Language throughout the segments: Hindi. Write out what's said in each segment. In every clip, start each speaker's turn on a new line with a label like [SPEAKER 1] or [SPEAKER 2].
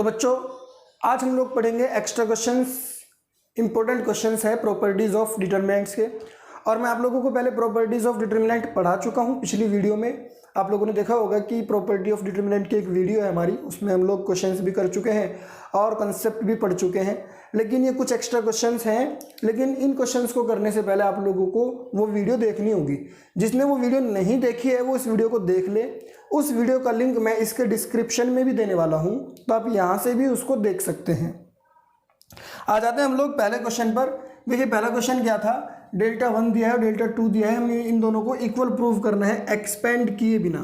[SPEAKER 1] तो बच्चों आज हम लोग पढ़ेंगे एक्स्ट्रा क्वेश्चंस, इंपॉर्टेंट क्वेश्चंस है प्रॉपर्टीज ऑफ डिटर्मिनेंट्स के। और मैं आप लोगों को पहले प्रॉपर्टीज ऑफ डिटर्मिनेंट पढ़ा चुका हूं पिछली वीडियो में। आप लोगों ने देखा होगा कि प्रॉपर्टी ऑफ डिटर्मिनेंट की एक वीडियो है हमारी, उसमें हम लोग क्वेश्चंस भी कर चुके हैं और कंसेप्ट भी पढ़ चुके हैं। लेकिन ये कुछ एक्स्ट्रा क्वेश्चंस हैं, लेकिन इन क्वेश्चंस को करने से पहले आप लोगों को वो वीडियो देखनी होगी। जिसने वो वीडियो नहीं देखी है वो इस वीडियो को देख ले। उस वीडियो का लिंक मैं इसके डिस्क्रिप्शन में भी देने वाला हूँ, तो आप यहाँ से भी उसको देख सकते हैं। आ जाते हैं हम लोग पहले क्वेश्चन पर। देखिए पहला क्वेश्चन क्या था, डेल्टा 1 दिया है और डेल्टा 2 दिया है, हमें इन दोनों को इक्वल प्रूव करना है एक्सपेंड किए बिना,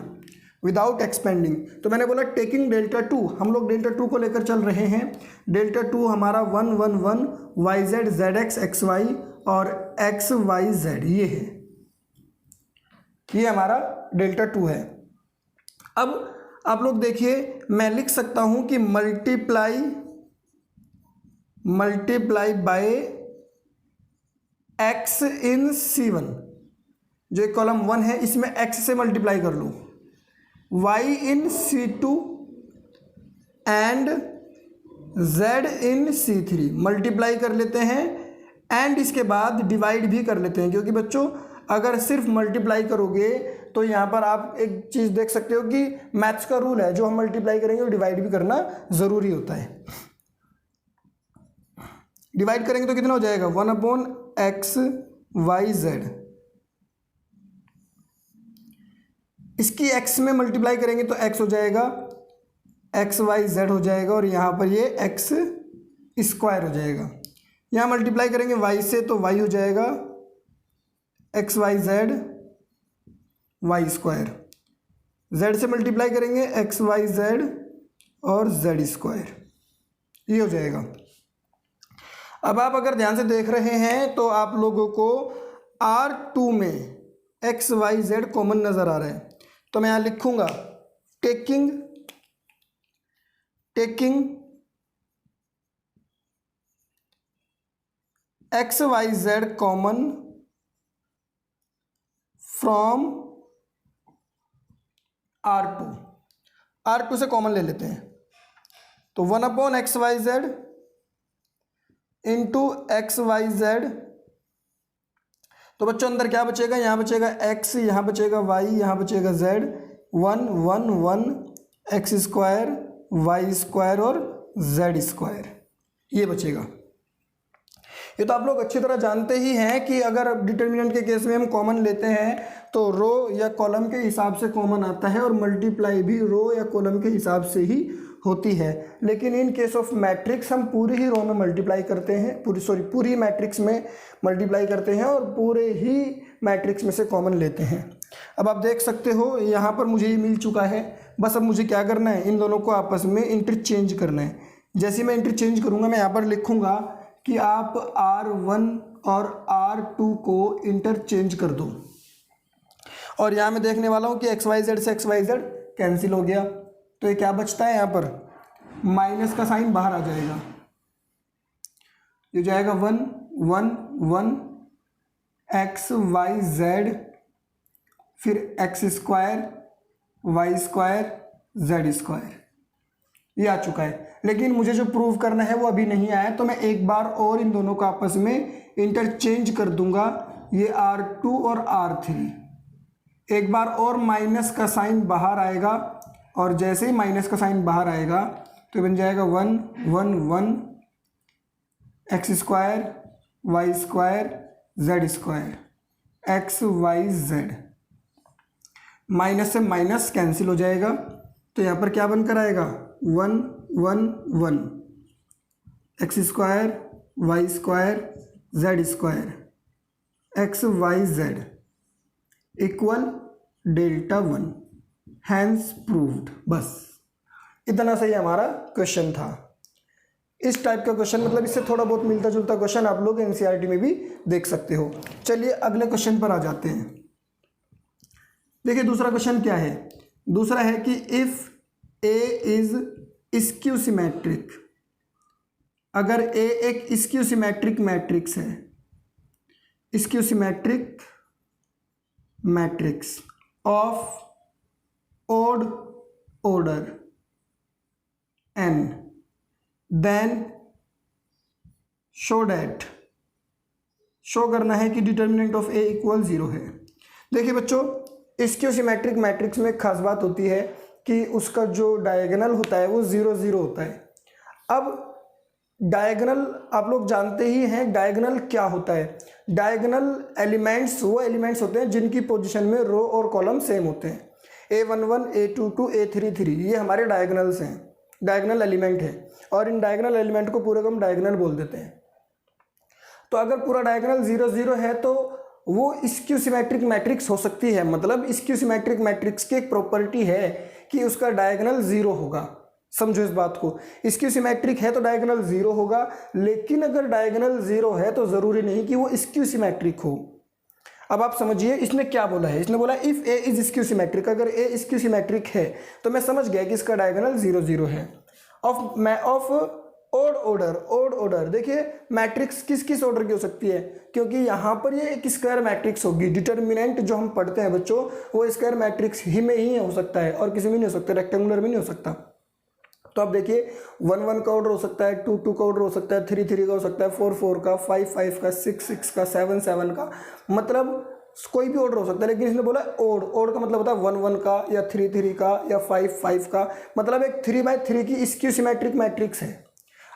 [SPEAKER 1] विदाउट एक्सपेंडिंग। तो मैंने बोला टेकिंग डेल्टा 2, हम लोग डेल्टा 2 को लेकर चल रहे हैं। डेल्टा 2 हमारा 1 1 1 YZ ZX XY और XYZ ये है, ये हमारा डेल्टा 2 है। अब आप लोग देखिए मैं लिख सकता हूं कि multiply by x in C1, जो एक कॉलम 1 है इसमें x से मल्टीप्लाई कर लो, y in C2 and z in C3 multiply कर लेते हैं एंड इसके बाद डिवाइड भी कर लेते हैं। क्योंकि बच्चों अगर सिर्फ मल्टीप्लाई करोगे तो यहाँ पर आप एक चीज़ देख सकते हो कि मैथ्स का रूल है, जो हम मल्टीप्लाई करेंगे वो डिवाइड भी करना ज़रूरी होता है। डिवाइड करेंगे तो कितना हो जाएगा 1/XYZ, इसकी x में मल्टीप्लाई करेंगे तो x हो जाएगा, XYZ हो जाएगा और यहाँ पर ये x स्क्वायर हो जाएगा। यहाँ मल्टीप्लाई करेंगे y से तो y हो जाएगा XYZ y स्क्वायर, z से मल्टीप्लाई करेंगे XYZ और z स्क्वायर, ये हो जाएगा। अब आप अगर ध्यान से देख रहे हैं तो आप लोगों को R2 में XYZ कॉमन नज़र आ रहा है, तो मैं यहाँ लिखूंगा taking XYZ common from R2 से कॉमन ले लेते हैं, तो 1/XYZ इंटू XYZ। तो बच्चों अंदर क्या बचेगा, यहाँ बचेगा x, यहाँ बचेगा y, यहाँ बचेगा z, 1 1 1 x square y square और z स्क्वायर, ये बचेगा। ये तो आप लोग अच्छी तरह जानते ही हैं कि अगर डिटर्मिनेंट के केस में हम कॉमन लेते हैं तो रो या कॉलम के हिसाब से कॉमन आता है और मल्टीप्लाई भी रो या कॉलम के हिसाब से ही होती है। लेकिन इन केस ऑफ मैट्रिक्स हम पूरी ही रो में मल्टीप्लाई करते हैं, पूरी मैट्रिक्स में मल्टीप्लाई करते हैं और पूरे ही मैट्रिक्स में से कॉमन लेते हैं। अब आप देख सकते हो यहाँ पर मुझे ये मिल चुका है, बस अब मुझे क्या करना है, इन दोनों को आपस में इंटरचेंज करना है। जैसे मैं इंटरचेंज करूँगा मैं यहाँ पर लिखूँगा कि आप R1 और R2 को इंटरचेंज कर दो, और यहाँ मैं देखने वाला हूँ कि XYZ से XYZ कैंसिल हो गया, तो ये क्या बचता है, यहाँ पर माइनस का साइन बाहर आ जाएगा, ये जाएगा 1 1 1 XYZ फिर x square y square z square, ये आ चुका है। लेकिन मुझे जो प्रूव करना है वो अभी नहीं आया, तो मैं एक बार और इन दोनों को आपस में इंटरचेंज कर दूंगा, ये R2 और R3, एक बार और माइनस का साइन बाहर आएगा, और जैसे ही माइनस का साइन बाहर आएगा तो बन जाएगा 1 1 1 x square y square z square XYZ, minus से माइनस कैंसिल हो जाएगा, तो यहाँ पर क्या बनकर आएगा 1 1 1 x square y square z square XYZ equal delta 1, hence proved. बस इतना सही हमारा क्वेश्चन था। इस टाइप का क्वेश्चन, मतलब इससे थोड़ा बहुत मिलता जुलता क्वेश्चन आप लोग एनसीईआरटी में भी देख सकते हो। चलिए अगले क्वेश्चन पर आ जाते हैं। देखिए दूसरा क्वेश्चन क्या है, दूसरा है कि if A is skew symmetric, अगर A एक स्क्यू सिमेट्रिक मैट्रिक्स है, skew symmetric matrix of odd order n, then show करना है कि डिटर्मिनेंट ऑफ ए इक्वल 0 है। देखिए बच्चों, स्क्यू सिमेट्रिक मैट्रिक्स में एक खास बात होती है कि उसका जो डायगोनल होता है वो 0 0 होता है। अब डायगोनल आप लोग जानते ही हैं, डायगोनल क्या होता है। डायगोनल एलिमेंट्स वो एलिमेंट्स होते हैं जिनकी पोजीशन में रो और कॉलम सेम होते हैं। A11 A22 A33 ये हमारे डायगोनल्स हैं, डायगोनल एलिमेंट है, और इन डायगोनल एलिमेंट को पूरे को हम डायगोनल बोल देते हैं। तो अगर पूरा डायगोनल 0 0 है तो वो स्क्यू सिमेट्रिक मैट्रिक्स हो सकती है। मतलब स्क्यू सिमेट्रिक मैट्रिक्स की एक प्रॉपर्टी है कि उसका डायगोनल 0 होगा। समझो इस बात को, स्क्यू सिमेट्रिक है तो डायगोनल 0 होगा, लेकिन अगर डायगोनल 0 है तो जरूरी नहीं कि वो स्क्यू सिमेट्रिक हो। अब आप समझिए इसने क्या बोला है, इसने बोला if A is skew symmetric, अगर ए स्क्यू सिमेट्रिक है तो मैं समझ गया कि इसका डायगोनल 0 0 है। ऑफ ओड ऑर्डर, देखिए मैट्रिक्स किस किस ऑर्डर की हो सकती है, क्योंकि यहाँ पर ये एक स्क्वायर मैट्रिक्स होगी। डिटर्मिनेंट जो हम पढ़ते हैं बच्चों वो स्क्वायर मैट्रिक्स ही में ही हो सकता है और किसी में नहीं हो सकता, रेक्टेंगुलर में नहीं हो सकता। तो आप देखिए 1 1 का ऑर्डर हो सकता है, 2 2 का ऑर्डर हो सकता है, 3 3 का हो सकता है, 4 4 का, 5 5 का, 6 6 का, 7 7 का, मतलब कोई भी ऑर्डर हो सकता है। लेकिन इसने बोला ओड का मतलब होता है 1 1 का या 3 3 का या 5 5 का, मतलब एक 3/3 की स्क्यू सिमेट्रिक मैट्रिक्स है।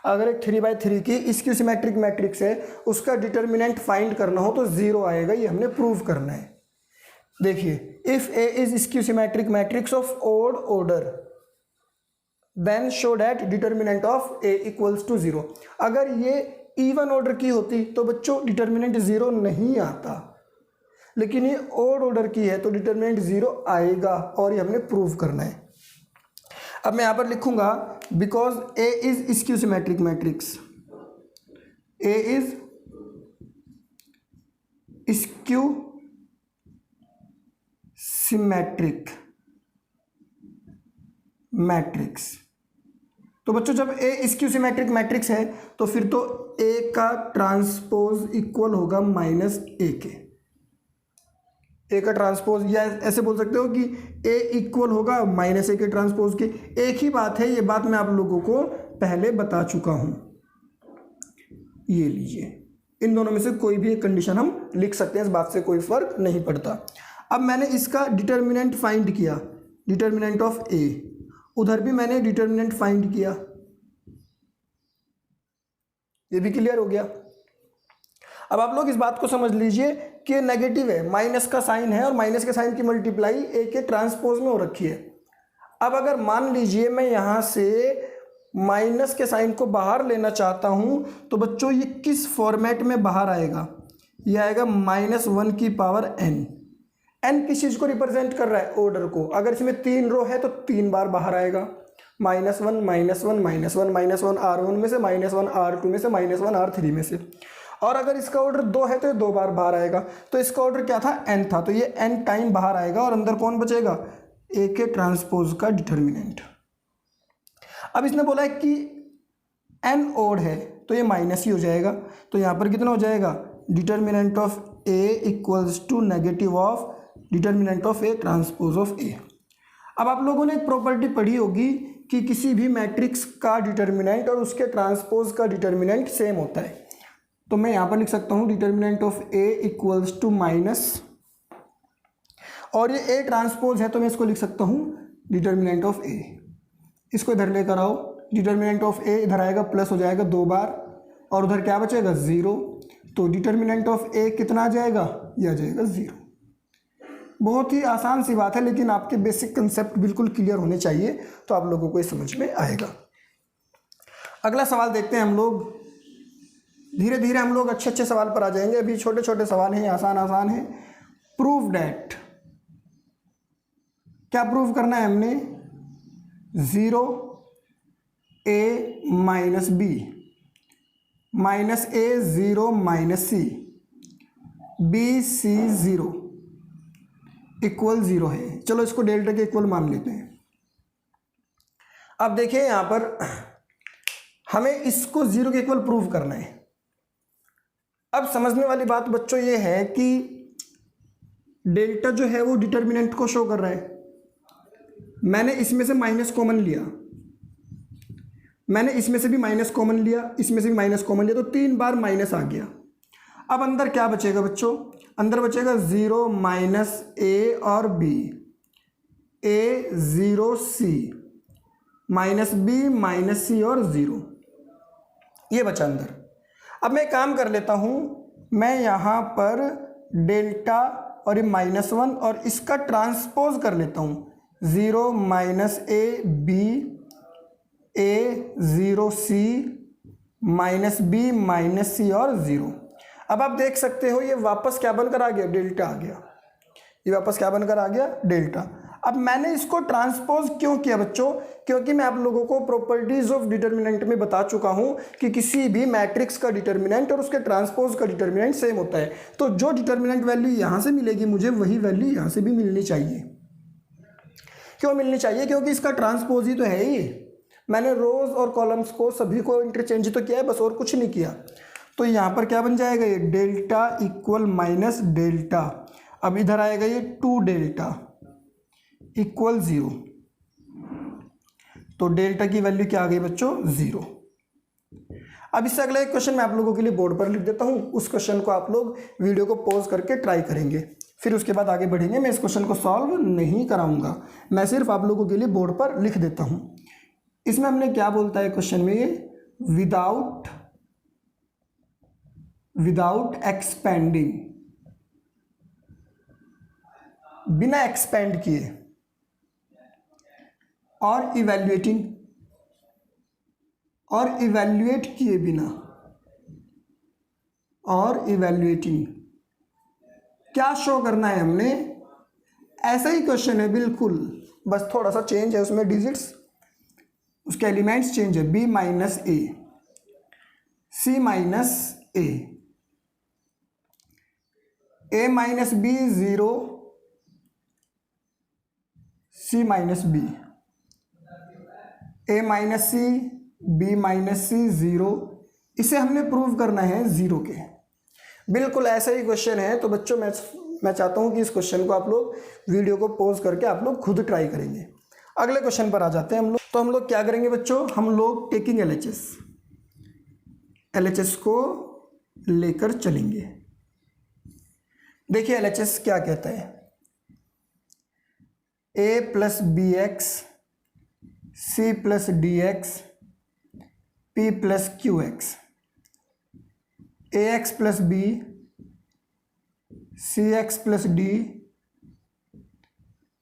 [SPEAKER 1] अगर एक 3/3 की स्क्यू सिमेट्रिक मैट्रिक्स है, उसका डिटर्मिनेंट फाइंड करना हो तो 0 आएगा, ये हमने प्रूव करना है। देखिए if A is skew symmetric matrix of odd order then show that determinant of A equals to 0। अगर ये इवन ऑर्डर की होती तो बच्चों डिटर्मिनेंट 0 नहीं आता, लेकिन ये ओड ऑर्डर की है तो डिटर्मिनेंट 0 आएगा, और ये हमने प्रूव करना है। अब मैं यहां पर लिखूंगा because A is skew symmetric matrix, A is skew symmetric matrix. तो बच्चों जब ए स्क्यू सिमेट्रिक मैट्रिक्स है तो फिर तो ए का ट्रांसपोज इक्वल होगा -a के। ए का ट्रांसपोज, या ऐसे बोल सकते हो कि ए इक्वल होगा -a के ट्रांसपोज के। एक ही बात है, ये बात मैं आप लोगों को पहले बता चुका हूं। ये लीजिए, इन दोनों में से कोई भी एक कंडीशन हम लिख सकते हैं, इस बात से कोई फर्क नहीं पड़ता। अब मैंने इसका डिटर्मिनेंट फाइंड किया, डिटर्मिनेंट ऑफ ए, उधर भी मैंने डिटर्मिनेंट फाइंड किया, ये भी क्लियर हो गया। अब आप लोग इस बात को समझ लीजिए कि नेगेटिव है, माइनस का साइन है और माइनस के साइन की मल्टीप्लाई ए के ट्रांसपोज में हो रखी है। अब अगर मान लीजिए मैं यहां से माइनस के साइन को बाहर लेना चाहता हूं तो बच्चों ये किस फॉर्मेट में बाहर आएगा, ये आएगा -1 की पावर n। n किस चीज को रिप्रेजेंट कर रहा है, ऑर्डर को। अगर इसमें 3 रो है तो 3 बार बाहर आएगा, -1 -1 -1 R1 में से, -1 R2 में से, -1 R3 में से। और अगर इसका ऑर्डर 2 है तो ये 2 बार बाहर आएगा। तो इसका ऑर्डर क्या था, n था, तो ये n टाइम बाहर आएगा और अंदर कौन बचेगा, ए के ट्रांसपोज का डिटर्मिनेंट। अब इसने बोला है कि n ओड है तो ये माइनस ही हो जाएगा, तो यहाँ पर कितना हो जाएगा, determinant of A equals to negative of determinant of A transpose of A. अब आप लोगों ने एक प्रॉपर्टी पढ़ी होगी कि किसी भी मैट्रिक्स का डिटर्मिनेंट और उसके ट्रांसपोज का डिटर्मिनेंट सेम होता है। तो मैं यहाँ पर लिख सकता हूँ determinant of A equals to minus, और ये ए ट्रांसपोज है तो मैं इसको लिख सकता हूँ डिटर्मिनेंट ऑफ ए। इसको इधर लेकर आओ, डिटर्मिनेंट ऑफ ए इधर आएगा, प्लस हो जाएगा 2 बार, और उधर क्या बचेगा 0, तो डिटर्मिनेंट ऑफ ए कितना आ जाएगा, ये आ जाएगा 0। बहुत ही आसान सी बात है, लेकिन आपके बेसिक कंसेप्ट बिल्कुल क्लियर होने चाहिए तो आप लोगों को ये समझ में आएगा। अगला सवाल देखते हैं हम लोग, धीरे धीरे हम लोग अच्छे अच्छे सवाल पर आ जाएंगे। अभी छोटे छोटे सवाल हैं, आसान आसान है। प्रूव डैट, क्या प्रूव करना है हमने, 0 a minus b -a 0 -c b c 0 equal 0 है। चलो इसको डेल्टा के इक्वल मान लेते हैं। अब देखिए यहां पर हमें इसको 0 के इक्वल प्रूव करना है। अब समझने वाली बात बच्चों ये है कि डेल्टा जो है वो डिटर्मिनेंट को शो कर रहा है। मैंने इसमें से माइनस कॉमन लिया, मैंने इसमें से भी माइनस कॉमन लिया, इसमें से भी माइनस कॉमन लिया, तो 3 बार माइनस आ गया। अब अंदर क्या बचेगा बच्चों, अंदर बचेगा 0 माइनस ए और B, A 0 C minus B minus C और 0, ये बचा अंदर। अब मैं काम कर लेता हूँ, मैं यहाँ पर डेल्टा और ये -1 और इसका ट्रांसपोज कर लेता हूँ, 0 minus A B, A 0 C minus B minus C और 0। अब आप देख सकते हो ये वापस क्या बनकर आ गया, डेल्टा आ गया, ये वापस क्या बनकर आ गया, डेल्टा। अब मैंने इसको ट्रांसपोज क्यों किया बच्चों, क्योंकि मैं आप लोगों को प्रॉपर्टीज ऑफ डिटर्मिनेंट में बता चुका हूं कि किसी भी मैट्रिक्स का डिटर्मिनेंट और उसके ट्रांसपोज का डिटर्मिनेंट सेम होता है। तो जो डिटर्मिनेंट वैल्यू यहां से मिलेगी मुझे, वही वैल्यू यहां से भी मिलनी चाहिए। क्यों मिलनी चाहिए, क्योंकि इसका ट्रांसपोज ही तो है ये। मैंने रोज और कॉलम्स को सभी को इंटरचेंज तो किया है, बस और कुछ नहीं किया। तो यहाँ पर क्या बन जाएगा, ये डेल्टा इक्वल माइनस डेल्टा। अब इधर आएगा ये 2 डेल्टा इक्वल 0, तो डेल्टा की वैल्यू क्या आ गई बच्चों, 0। अब इससे अगला एक क्वेश्चन मैं आप लोगों के लिए बोर्ड पर लिख देता हूं। उस क्वेश्चन को आप लोग वीडियो को पॉज करके ट्राई करेंगे, फिर उसके बाद आगे बढ़ेंगे। मैं इस क्वेश्चन को सॉल्व नहीं कराऊंगा, मैं सिर्फ आप लोगों के लिए बोर्ड पर लिख देता हूं। इसमें हमने क्या बोलता है क्वेश्चन में, ये विदाउट एक्सपेंडिंग, बिना एक्सपेंड किए, और इवैल्यूएट किए बिना, और इवैल्यूएटिंग, क्या शो करना है हमने, ऐसा ही क्वेश्चन है बिल्कुल, बस थोड़ा सा चेंज है उसमें, डिजिट्स उसके एलिमेंट्स चेंज है, b minus A, c minus A minus B 0, c minus B, A minus C, B minus C 0। इसे हमने प्रूव करना है 0 के। बिल्कुल ऐसा ही क्वेश्चन है। तो बच्चों मैं चाहता हूं कि इस क्वेश्चन को आप लोग वीडियो को पॉज करके आप लोग खुद ट्राई करेंगे। अगले क्वेश्चन पर आ जाते हैं हम लोग। तो हम लोग क्या करेंगे बच्चों, हम लोग टेकिंग एलएचएस को लेकर चलेंगे। देखिए एलएचएस क्या कहता है, A plus B X, C plus D X, P plus Q X, A x plus B, C x plus D,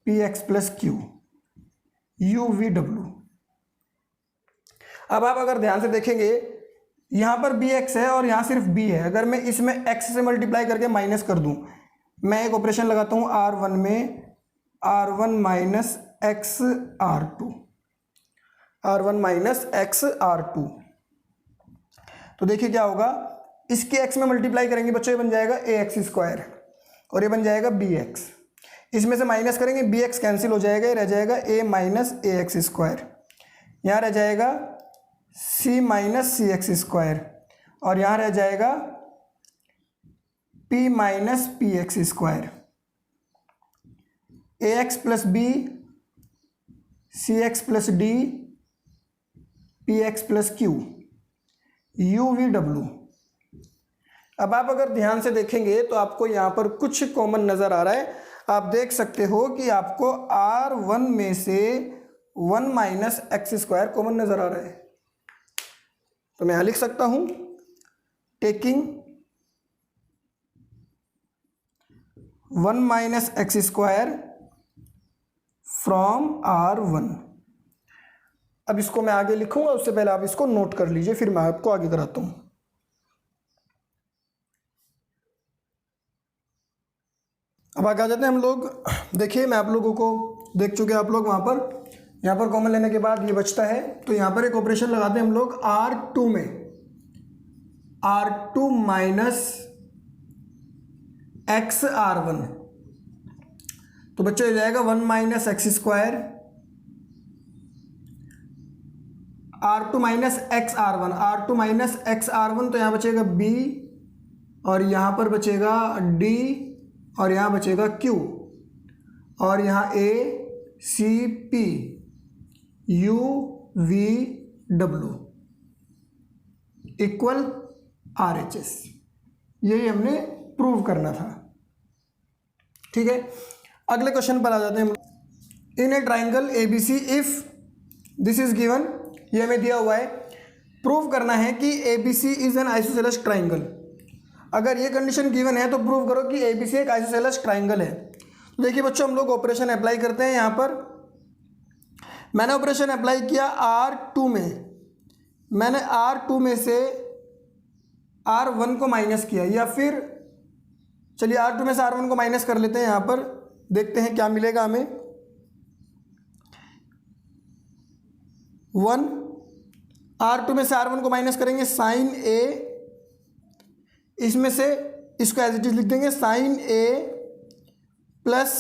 [SPEAKER 1] P x plus Q, U V W. अब आप अगर ध्यान से देखेंगे, यहां पर बी एक्स है और यहां सिर्फ बी है। अगर मैं इसमें एक्स से मल्टीप्लाई करके माइनस कर दूं, मैं एक ऑपरेशन लगाता हूं R1 में, R1 minus x R2, R1 minus x R2। तो देखिए क्या होगा, इसके x में मल्टीप्लाई करेंगे बच्चों, ये बन जाएगा ax स्क्वायर और ये बन जाएगा bx। इसमें से माइनस करेंगे, bx कैंसिल हो जाएगा, ये रह जाएगा a माइनस ax स्क्वायर, यहाँ रह जाएगा c minus C x square और यहाँ रह जाएगा p minus P x square. A x plus B, C x plus D, P x plus Q, U V W. अब आप अगर ध्यान से देखेंगे तो आपको यहाँ पर कुछ कॉमन नज़र आ रहा है। आप देख सकते हो कि आपको R1 में से 1 माइनस एक्स स्क्वायर कॉमन नज़र आ रहा है। तो मैं यहाँ लिख सकता हूँ, taking 1 minus x square from R1। अब इसको मैं आगे लिखूंगा, उससे पहले आप इसको नोट कर लीजिए, फिर मैं आपको आगे कराता हूँ। अब आगे आ जाते हैं हम लोग। देखिए मैं आप लोगों को देख चुके हैं, आप लोग वहाँ पर, यहाँ पर कॉमन लेने के बाद ये बचता है, तो यहाँ पर एक ऑपरेशन लगाते हैं हम लोग R2 में, R2 माइनस एक्स R1। तो बच्चों हो जाएगा 1 minus x square, R2 minus x R1, R2 minus x R1, तो यहाँ बचेगा B और यहाँ पर बचेगा D और यहाँ बचेगा Q और यहाँ A C P U V W equal RHS। यही हमने प्रूव करना था। ठीक है, अगले क्वेश्चन पर आ जाते हैं। In a triangle ABC if this is given, ये हमें दिया हुआ है, प्रूव करना है कि ABC is an isosceles triangle. अगर ये कंडीशन गिवन है तो प्रूव करो कि ABC एक आइसोसेलेस ट्राइंगल है। तो देखिए बच्चों, हम लोग ऑपरेशन अप्लाई करते हैं। यहाँ पर मैंने ऑपरेशन अप्लाई किया R2 में, मैंने R2 में से R1 को माइनस किया, या फिर चलिए R2 में से R1 को माइनस कर लेते हैं। यहाँ पर देखते हैं क्या मिलेगा हमें। 1, R2 में से R1 को माइनस करेंगे साइन A, इसमें से इसको एज इट इज लिख देंगे sine A plus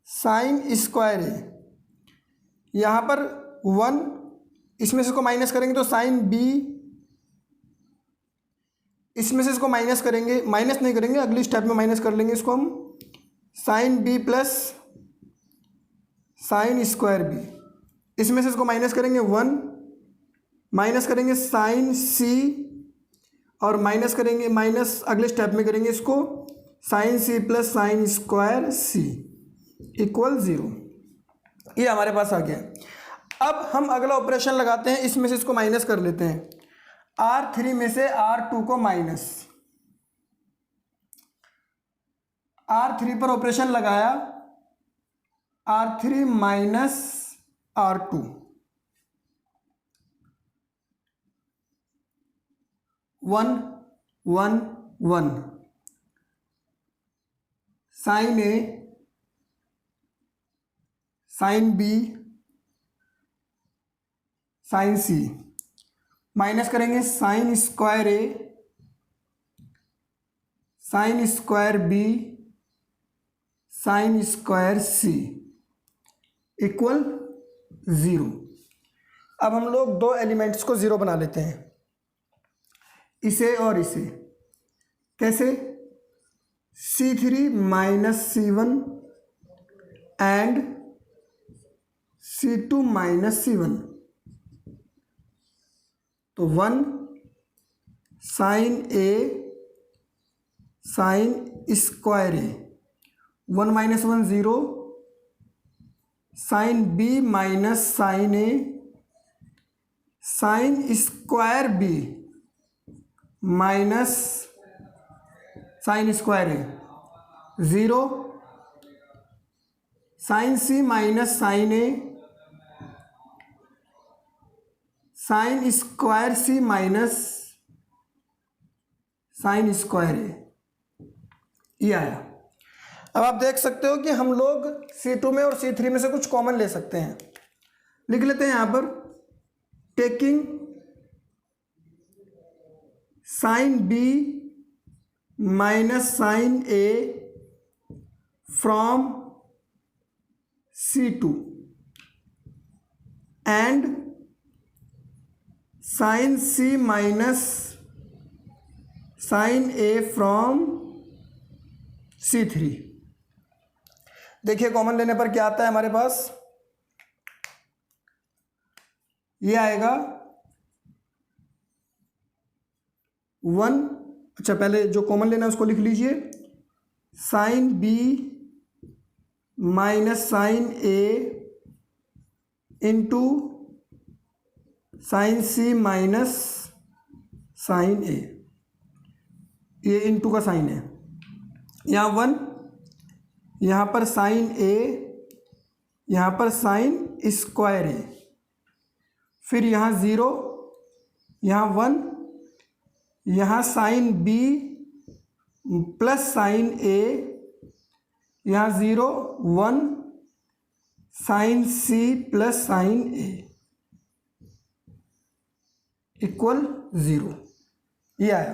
[SPEAKER 1] sine square A। यहाँ पर 1, इसमें से इसको माइनस करेंगे तो साइन B, इसमें से इसको माइनस करेंगे, माइनस नहीं करेंगे, अगली स्टेप में माइनस कर लेंगे इसको हम, sine B plus sine square B। इसमें से इसको माइनस करेंगे 1, माइनस करेंगे साइन C, और माइनस करेंगे, माइनस अगले स्टेप में करेंगे इसको sine C plus sine square C equal 0। ये हमारे पास आ गया। अब हम अगला ऑपरेशन लगाते हैं, इसमें से इसको माइनस कर लेते हैं। R3 में से R2 को माइनस, R3 पर ऑपरेशन लगाया, R3 minus R2, 1 1 1, sine A sine B sine C, minus करेंगे sine square A sine square B sine square C equal 0। अब हम लोग दो एलिमेंट्स को 0 बना लेते हैं, इसे और इसे। कैसे? C3 minus C1 and C2 minus C1। तो 1 sine A sine square A, 1 minus 1 0, sine B minus sine A sine square B minus sine square A, 0, sine C minus sine A sine square C minus sine square A। ये आया। अब आप देख सकते हो कि हम लोग C2 में और C3 में से कुछ कॉमन ले सकते हैं। लिख लेते हैं यहाँ पर, taking sine B minus sine A from C2 and sine C minus sine A from C3। देखिए कॉमन लेने पर क्या आता है हमारे पास, ये आएगा 1। अच्छा, पहले जो कॉमन लेना है उसको लिख लीजिए, sine B minus sine A into sine C minus sine A। ये इंटू का साइन है, यहाँ 1, यहाँ पर साइन A, यहाँ पर साइन स्क्वायर A, फिर यहाँ 0, यहाँ 1, यहाँ sine B plus sine A, यहाँ 0 1, sine C plus sine A equal 0। ये आया।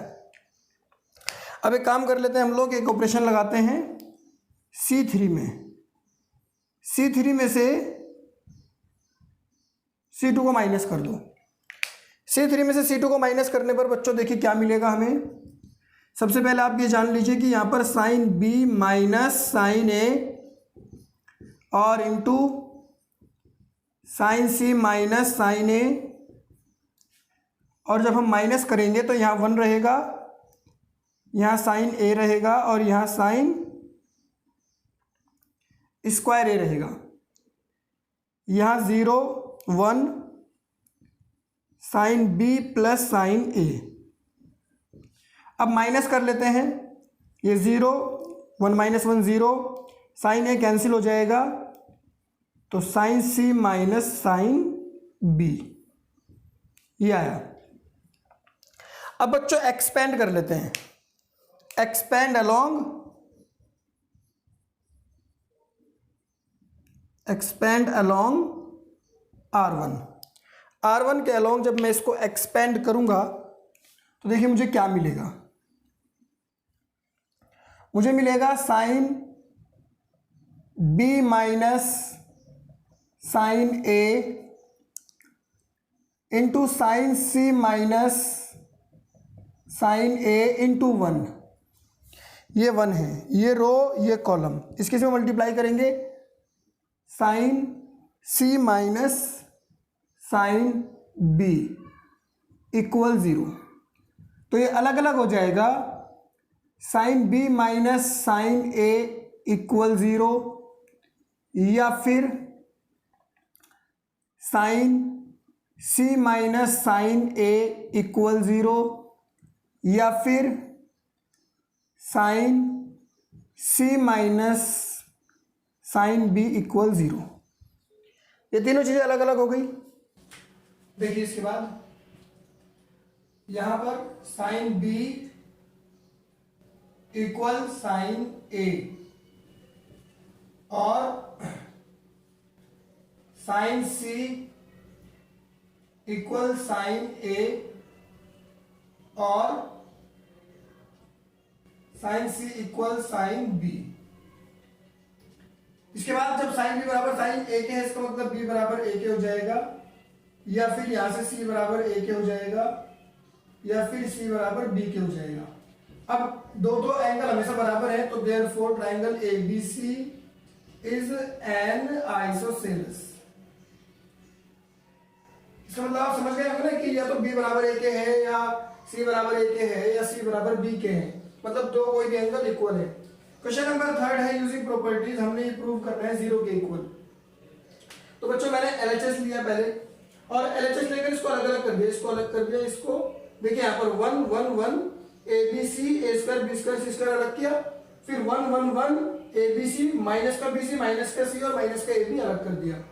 [SPEAKER 1] अब एक काम कर लेते हैं हम लोग, एक ऑपरेशन लगाते हैं C3 में। C3 में से C2 को माइनस कर दो। C3 में से C2 को माइनस करने पर बच्चों देखिए क्या मिलेगा हमें। सबसे पहले आप ये जान लीजिए कि यहाँ पर sine B minus sine A और into sine C minus sine A और जब हम माइनस करेंगे तो यहाँ 1 रहेगा, यहाँ साइन ए रहेगा और यहाँ साइन स्क्वायर ए रहेगा, यहाँ 0 1 साइन बी प्लस साइन ए। अब माइनस कर लेते हैं, ये 0 1 माइनस 1 0, साइन ए कैंसिल हो जाएगा तो साइन सी माइनस साइन बी, ये आया। अब बच्चों एक्सपेंड कर लेते हैं, एक्सपेंड अलोंग R1। R1 के अलोंग जब मैं इसको एक्सपेंड करूंगा तो देखिए मुझे क्या मिलेगा, मुझे मिलेगा साइन बी माइनस साइन ए इंटू साइन सी माइनस साइन ए इंटू 1। ये 1 है, ये रो ये कॉलम, इसके से मल्टीप्लाई करेंगे, साइन सी माइनस साइन बी इक्वल 0। तो ये अलग अलग हो जाएगा, साइन बी माइनस साइन ए इक्वल 0, या फिर साइन सी माइनस साइन ए इक्वल 0, या फिर साइन सी माइनस साइन बी इक्वल 0। ये तीनों चीज़ें अलग अलग हो गई। देखिए इसके बाद यहां पर साइन बी इक्वल साइन ए और साइन सी इक्वल साइन ए और साइन सी इक्वल साइन बी। इसके बाद जब साइन बी बराबर साइन ए के है, इसका मतलब बी बराबर ए के हो जाएगा, या फिर यहां से सी बराबर ए के हो जाएगा, या फिर सी बराबर बी के हो जाएगा। अब दो एंगल हमेशा बराबर है तो therefore triangle ABC is an isosceles. इसका मतलब आप समझ गए होंगे ना कि या तो बी बराबर ए के है, या सी बराबर ए के है, या सी बराबर बी के है, मतलब दो कोई भी एंगल इक्वल है। क्वेश्चन नंबर 3 है यूजिंग प्रॉपर्टीज, हमने ये प्रूव करना है 0 के इक्वल। तो बच्चों मैंने एलएचएस लिया पहले, और एलएचएस लेकर इसको अलग अलग कर दिया, इसको अलग कर दिया, इसको देखिए यहाँ पर 1 1 1 A B C A square B square C square अलग किया, फिर 1 1 1 ए बी सी माइनस का बी सी माइनस का सी और माइनस का ए बी अलग कर दिया।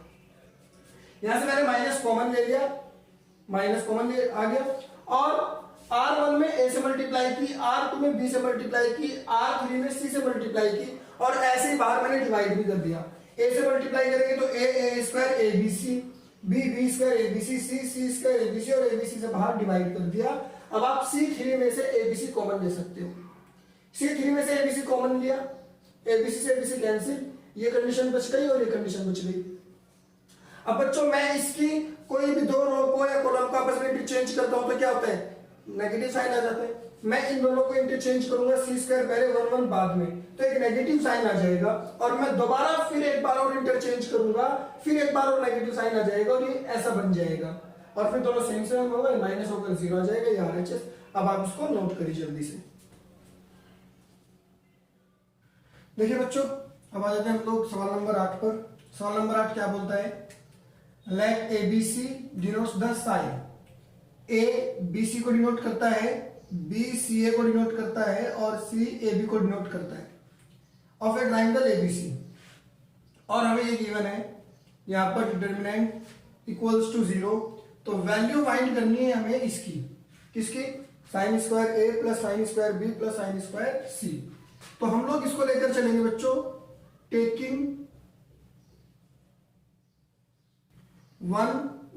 [SPEAKER 1] यहां से मैंने माइनस कॉमन ले लिया, माइनस कॉमन ले आ गया, और R1 में a से मल्टीप्लाई की, R2 में b से मल्टीप्लाई की, R3 में c से मल्टीप्लाई की, और ऐसे ही बाहर मैंने डिवाइड भी कर दिया। a से मल्टीप्लाई करेंगे तो a square A B C, b square A B C, c square A B C, और ए बी सी से बाहर डिवाइड कर दिया। अब आप C3 में से ए बी सी कॉमन ले सकते हो, C3 में से ए बी सी कॉमन लिया, ए बी सी से ए बी सी कैंसिल, ये कंडीशन बच गई और ये कंडीशन बच गई। अब बच्चों मैं इसकी कोई भी दो रो को या कॉलम को आपस में इंटरचेंज करता हूं तो क्या होता है, नेगेटिव साइन आ जाता है। मैं इन दोनों को इंटरचेंज करूंगा, सी स्क्वायर पहले 1 1 बाद में, तो एक नेगेटिव साइन आ जाएगा, और मैं दोबारा फिर एक बार और इंटरचेंज करूंगा, फिर एक बार और नेगेटिव साइन आ जाएगा, और ये ऐसा बन जाएगा, और फिर दोनों सेम सेम होगा, माइनस होकर 0 आ जाएगा, ये आरएचएस। अब आप इसको नोट करिए जल्दी से। देखिए बच्चों अब आ जाते हैं हम लोग सवाल नंबर 8 पर। सवाल नंबर 8 क्या बोलता है, let A B C denotes the sine, A B C को डिनोट करता है, बी सी ए को डिनोट करता है, और सी ए बी को डिनोट करता है, ऑफ ए ट्रायंगल एबीसी। और हमें ये गिवन है यहां पर डिटरमिनेंट इक्वल्स टू 0, तो वैल्यू फाइंड करनी है हमें इसकी, किसकी, sine square A plus sine square B plus sine square C. तो हम लोग इसको लेकर चलेंगे बच्चों, taking 1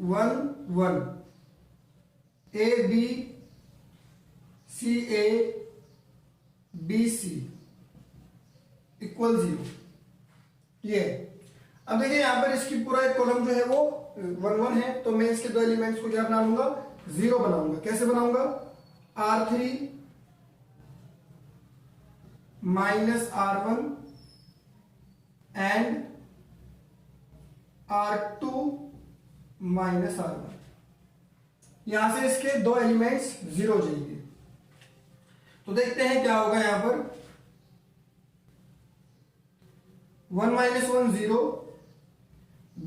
[SPEAKER 1] 1 1 A B C A B C equal 0। ये अब देखिए यहां पर इसकी पूरा एक कॉलम जो है वो 1 1 है, तो मैं इसके दो एलिमेंट्स को क्या बना लूंगा, 0 बनाऊंगा। कैसे बनाऊंगा, R3 minus R1 and R2 minus R1। यहां से इसके दो एलिमेंट्स 0 हो जाएंगे। तो देखते हैं क्या होगा यहां पर। 1 माइनस 1 0,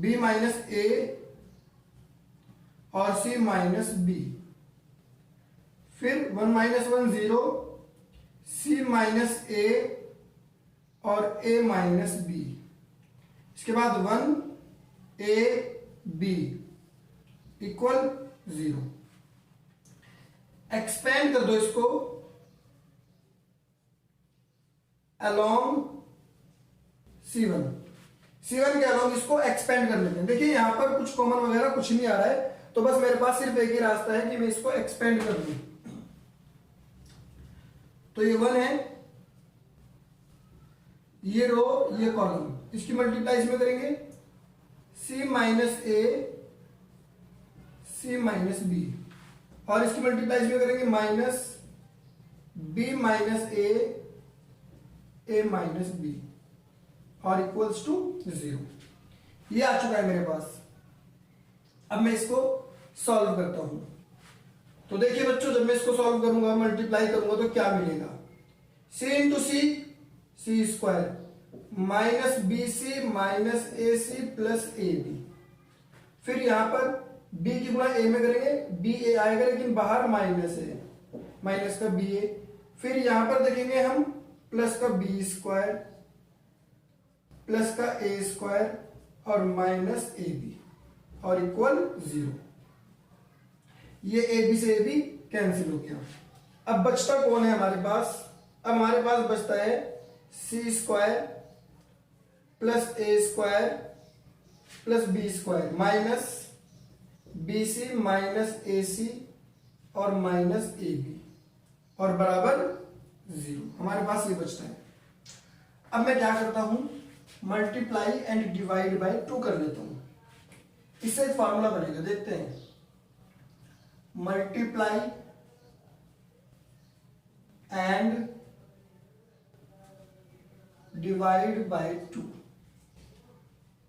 [SPEAKER 1] b माइनस ए और c माइनस बी। फिर 1 माइनस 1 0, c माइनस ए और a माइनस बी। इसके बाद 1 a b इक्वल 0। एक्सपेंड कर दो इसको अलोंग C1। C1 के अलोंग इसको एक्सपेंड कर लेते हैं। देखिए यहां पर कुछ कॉमन वगैरह कुछ नहीं आ रहा है, तो बस मेरे पास सिर्फ एक ही रास्ता है कि मैं इसको एक्सपेंड कर दूं। तो ये 1 है, ये रो ये कॉलम, इसकी मल्टीप्लाई इसमें करेंगे C minus A C minus B, और इसकी मल्टीप्लाई इसमें करेंगे minus B minus A minus B और इक्वल्स टू 0। ये आ चुका है मेरे पास। अब मैं इसको सॉल्व करता हूं। तो देखिए बच्चों, जब मैं इसको सॉल्व करूंगा, मल्टीप्लाई करूंगा, तो क्या मिलेगा। c into C square minus B C minus ए सी प्लस ए बी। फिर यहां पर b की गुणा a में करेंगे, बी ए आएगा लेकिन बाहर माइनस है, माइनस का बी ए। फिर यहां पर देखेंगे हम प्लस का बी स्क्वायर प्लस का ए स्क्वायर और माइनस ए बी और इक्वल 0। ये ए बी से ए बी कैंसिल हो गया। अब बचता कौन है हमारे पास। अब हमारे पास बचता है सी स्क्वायर प्लस ए square plus B square minus B C minus ए सी और माइनस ए बी और बराबर 0। हमारे पास ये बचता है। अब मैं क्या करता हूं, मल्टीप्लाई एंड डिवाइड बाय 2 कर लेता हूं। इससे एक फॉर्मूला बनेगा, देखते हैं। मल्टीप्लाई एंड डिवाइड बाय 2,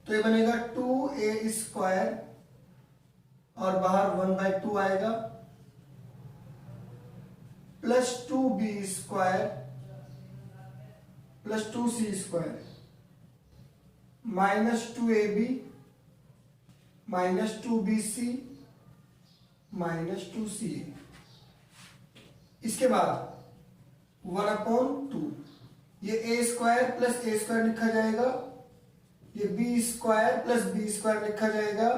[SPEAKER 1] तो ये बनेगा 2a स्क्वायर और बाहर 1/2 आएगा plus 2b square plus 2c square minus 2ab minus 2bc minus 2ca। इसके बाद 1/2, ये a square plus a square लिखा जाएगा, ये b square plus b square लिखा जाएगा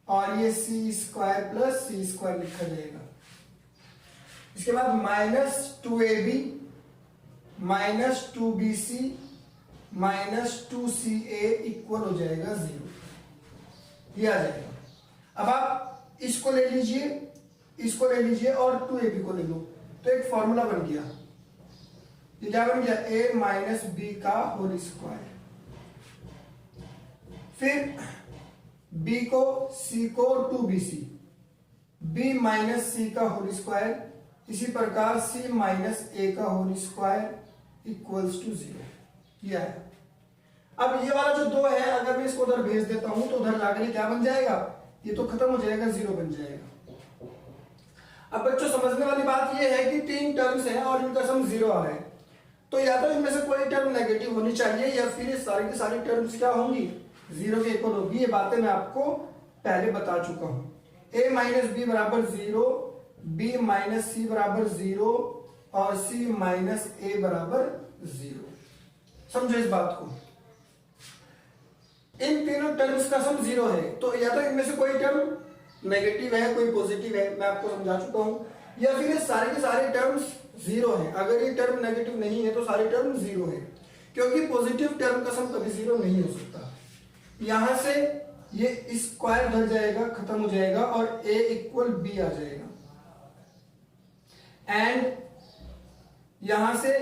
[SPEAKER 1] और ये c square plus c square लिखा जाएगा। इसके बाद minus 2ab minus 2bc minus 2ca equal हो जाएगा 0। ये आ जाएगा। अब आप इसको ले लीजिए, इसको ले लीजिए और 2ab को ले लो, तो एक फॉर्मूला बन गया। ये क्या बन गया, a माइनस बी का होल स्क्वायर। फिर b को c को 2bc, b माइनस c का होल स्क्वायर। इसी प्रकार c माइनस a का होल स्क्वायर इक्वल्स टू 0। ये है। अब ये वाला जो 2 है, अगर मैं इसको उधर भेज देता हूं तो उधर जाकर क्या बन जाएगा, ये तो खत्म हो जाएगा, 0 बन जाएगा। अब बच्चों समझने वाली बात ये है कि 3 टर्म्स हैं और इनका सम 0 आ रहा है, तो या तो इनमें से कोई टर्म नेगेटिव होनी चाहिए या फिर सारी की सारी टर्म्स क्या होंगी, 0 के इक्वल होगी। ये बातें मैं आपको पहले बता चुका हूं। a माइनस बी बराबर 0, b माइनस सी बराबर 0 और c माइनस ए बराबर 0। समझो इस बात को। इन तीनों टर्म्स का सम 0 है, तो या तो इनमें से कोई टर्म नेगेटिव है, कोई पॉजिटिव है, मैं आपको समझा चुका हूं, या फिर ये सारे के सारे टर्म्स 0 है। अगर ये टर्म नेगेटिव नहीं है तो सारे टर्म 0 है, क्योंकि पॉजिटिव टर्म का सम कभी 0 नहीं हो सकता। यहां से ये स्क्वायर धर जाएगा, खत्म हो जाएगा और a इक्वल b आ जाएगा। एंड यहां से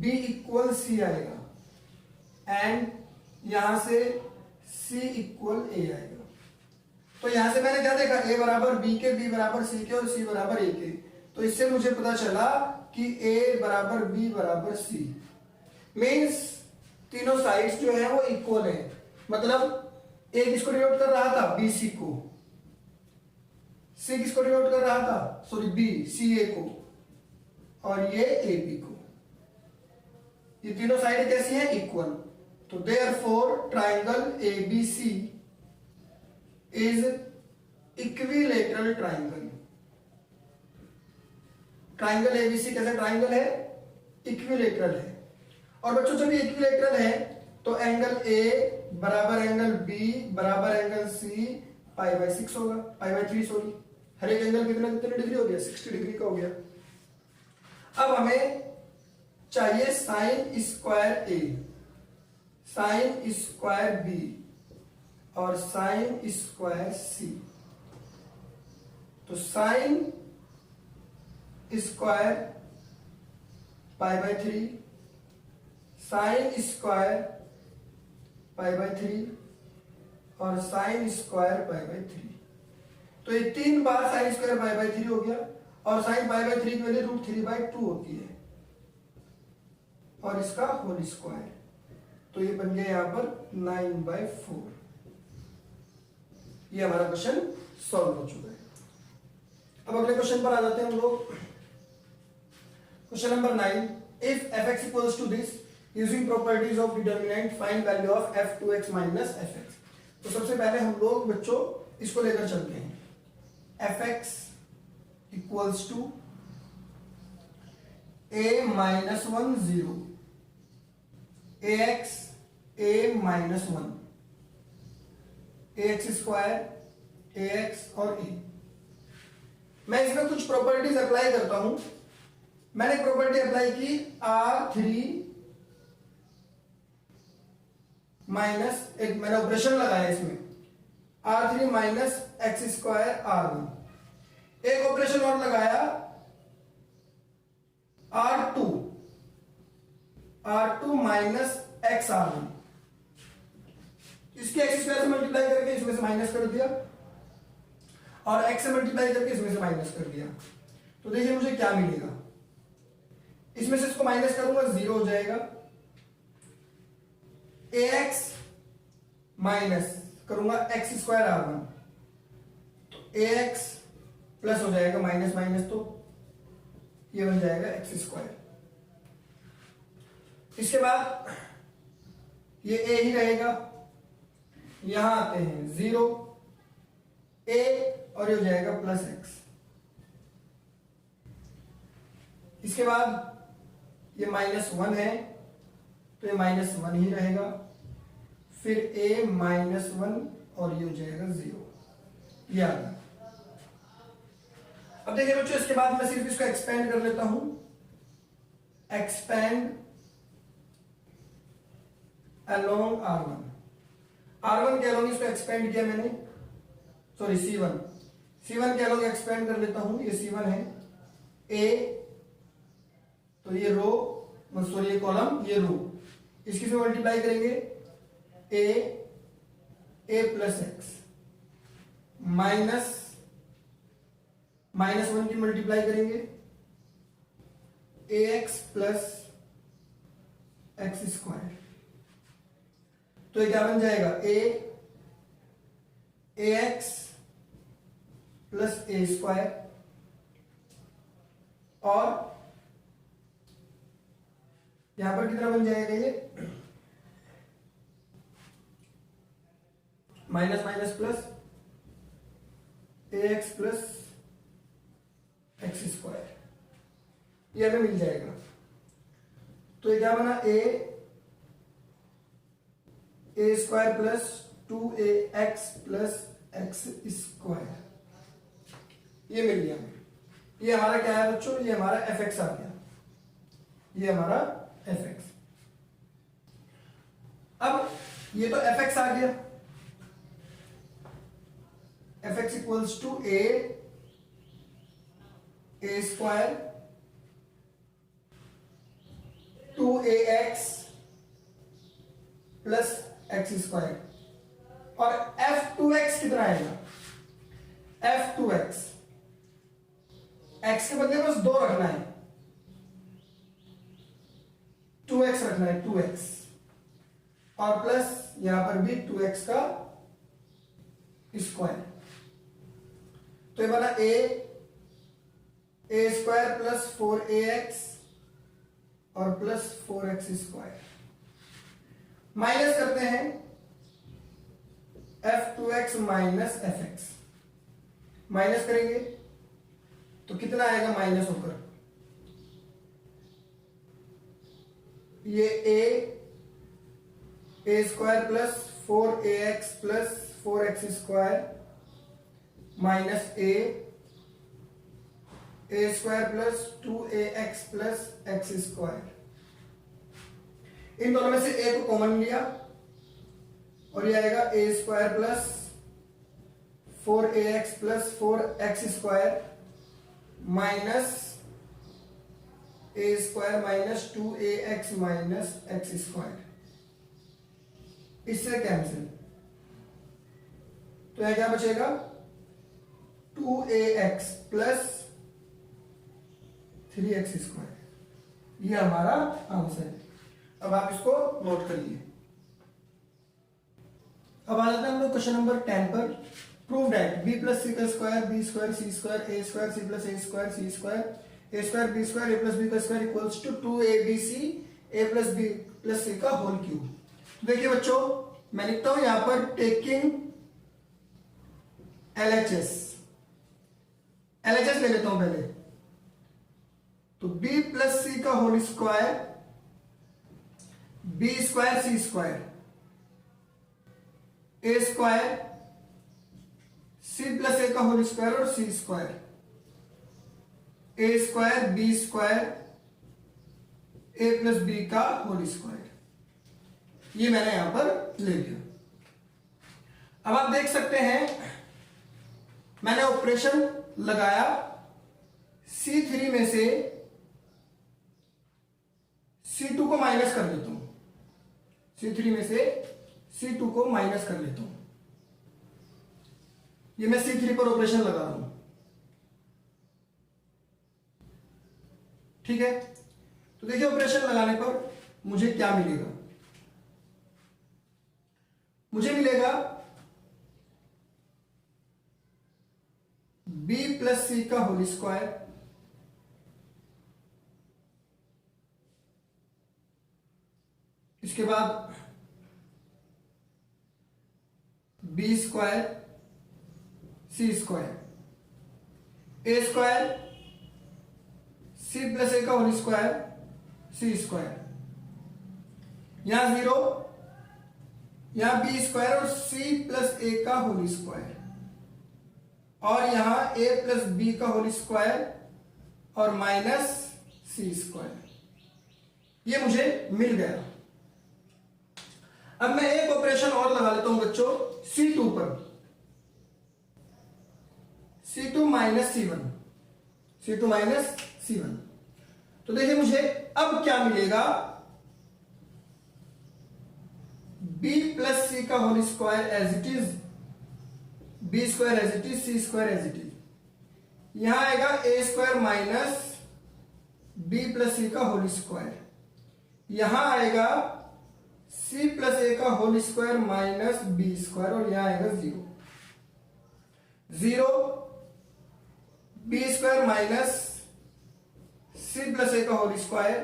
[SPEAKER 1] b इक्वल c आएगा एंड यहां से c इक्वल a आएगा। तो यहां से मैंने क्या देखा, a बराबर b के, b बराबर c के और c बराबर a के। तो इससे मुझे पता चला कि a बराबर b बराबर c, मीन्स तीनों साइड्स जो है वो इक्वल है। मतलब a किसको डिनोट कर रहा था, bc को, सी किसको डिनोट कर रहा था, सॉरी बी, सी ए को, और ये ए बी को। ये तीनों साइड कैसी है, इक्वल। तो therefore triangle A B C is equilateral triangle. Triangle A B C कैसा ट्राइंगल है, इक्विलेटरल है। और बच्चों जब ये इक्विलेटरल है तो एंगल ए बराबर एंगल बी बराबर एंगल सी पाई बाई 6 होगा, पाई बाई 3 सॉरी। हर एक एंगल कितने कितने डिग्री हो गया, 60 डिग्री का हो गया। अब हमें चाहिए साइन स्क्वायर ए, साइन स्क्वायर बी और साइन स्क्वायर सी। तो sine square pi by 3, sine square pi by 3 और साइन स्क्वायर पाई बाई 3। तो ये 3 बार साइन स्क्वायर पाई बाई 3 हो गया, और साइन पाई बाई 3 की वैल्यू √3/2 होती है, और इसका होल स्क्वायर। तो ये बन गया यहां पर 9/4। ये हमारा क्वेश्चन सॉल्व हो चुका है। अब अगले क्वेश्चन पर आ जाते हैं हम लोग। Question number 9, if fx equals to this using properties of determinant find value of f2x minus fx। तो सबसे पहले हम लोग बच्चों इसको लेकर चलते हैं। fx equals to a minus 1 0, ax a minus 1, ax square ax और a। मैं इसमें कुछ प्रॉपर्टीज अप्लाई करता हूं। मैंने एक प्रॉपर्टी अप्लाई की R3 माइनस, एक मैंने ऑपरेशन लगाया इसमें R3 minus x square R1। एक ऑपरेशन और लगाया R2 माइनस एक्स R1। इसके एक्स स्क्वायर से मल्टीप्लाई करके इसमें से माइनस कर दिया, और x से मल्टीप्लाई करके इसमें से माइनस कर दिया। तो देखिए मुझे क्या मिलेगा, इसमें से इसको माइनस करूंगा 0 हो जाएगा। ax माइनस करूंगा एक्स स्क्वायर R1, तो ax प्लस हो जाएगा माइनस माइनस, तो ये बन जाएगा एक्स स्क्वायर। इसके बाद ये a ही रहेगा, यहां आते हैं 0 a और ये हो जाएगा प्लस एक्स। इसके बाद ये -1 है तो ये -1 ही रहेगा, फिर a -1 और ये हो जाएगा 0। ये आ गया। अब देखिए बच्चों, इसके बाद मैं सिर्फ इसको एक्सपेंड कर लेता हूं। एक्सपेंड अलोंग R1 के अलोंग इसको एक्सपेंड किया मैंने, सॉरी C1 के अलोंग एक्सपेंड कर लेता हूं। ये C1 है, a तो ये रो, सॉरी ये कॉलम, ये रो, इसकी से मल्टीप्लाई करेंगे a प्लस एक्स माइनस 1 की मल्टीप्लाई करेंगे ax प्लस एक्स स्क्वायर। तो ये क्या बन जाएगा, ax प्लस a स्क्वायर, और यहां पर कितना बन जाएगा, ये minus minus plus ax plus x square, ये हमें मिल जाएगा। तो ये क्या बना, a square plus 2ax plus x square, ये मिल गया हमें। ये हमारा क्या है बच्चों, ये हमारा fx आ गया, ये हमारा fx। अब ये तो fx आ गया, fx equals to a square 2ax plus x square, और f2x कितना आएगा, f2x x के बदले बस 2 रखना है, 2x रखना है, 2x, और प्लस यहां पर भी 2x का स्क्वायर। तो ये बना ए स्क्वायर प्लस 4ax और प्लस 4x स्क्वायर। माइनस करते हैं f2x माइनस fx। माइनस करेंगे तो कितना आएगा माइनस होकर, ये A square plus 4ax plus 4x square minus A square plus 2ax plus x square. इन दोनों में से ए को कॉमन लिया और ये आएगा A square plus 4ax plus 4x square minus A square minus 2ax minus x square. इससे कैंसिल, तो यह क्या बचेगा 2ax प्लस 3x स्क्वायर। ये हमारा आंसर है। अब आप इसको नोट करिए। अब आ जाते हैं हम लोग क्वेश्चन नंबर 10 पर। प्रूव दैट b प्लस सी का square b square C square A square C plus A square C square A square B square A plus B का square equals to 2abc A plus B plus सी का होल क्यूब। देखिए बच्चों, मैं लिखता हूं यहां पर टेकिंग LHS ले लेता हूं पहले। तो b प्लस सी का whole square B square C square A square C plus A का होल स्क्वायर और सी square A square B square A plus B का होल स्क्वायर। ये मैंने यहां पर ले लिया। अब आप देख सकते हैं मैंने ऑपरेशन लगाया, C3 में से C2 को माइनस कर लेता हूं, C3 में से C2 को माइनस कर लेता हूं। ये मैं C3 पर ऑपरेशन लगा रहा हूं, ठीक है। तो देखिए ऑपरेशन लगाने पर मुझे क्या मिलेगा, मुझे मिलेगा b प्लस सी का होल स्क्वायर इसके बाद B square C square A square C plus A का होल स्क्वायर सी स्क्वायर, यहां 0, यहां बी स्क्वायर और सी प्लस ए का होल स्क्वायर और यहां ए प्लस बी का होल स्क्वायर और माइनस सी स्क्वायर। ये मुझे मिल गया। अब मैं एक ऑपरेशन और लगा लेता हूं बच्चों C2 पर, C2 minus C1, C2 minus C1। तो देखिए मुझे अब क्या मिलेगा, b प्लस सी का whole square as it is, B square as it is, C square as it is. यहां आएगा A square minus B plus सी का होल स्क्वायर, यहां आएगा सी प्लस ए का whole square minus B square और यहां आएगा 0, 0 B square minus C plus A का whole square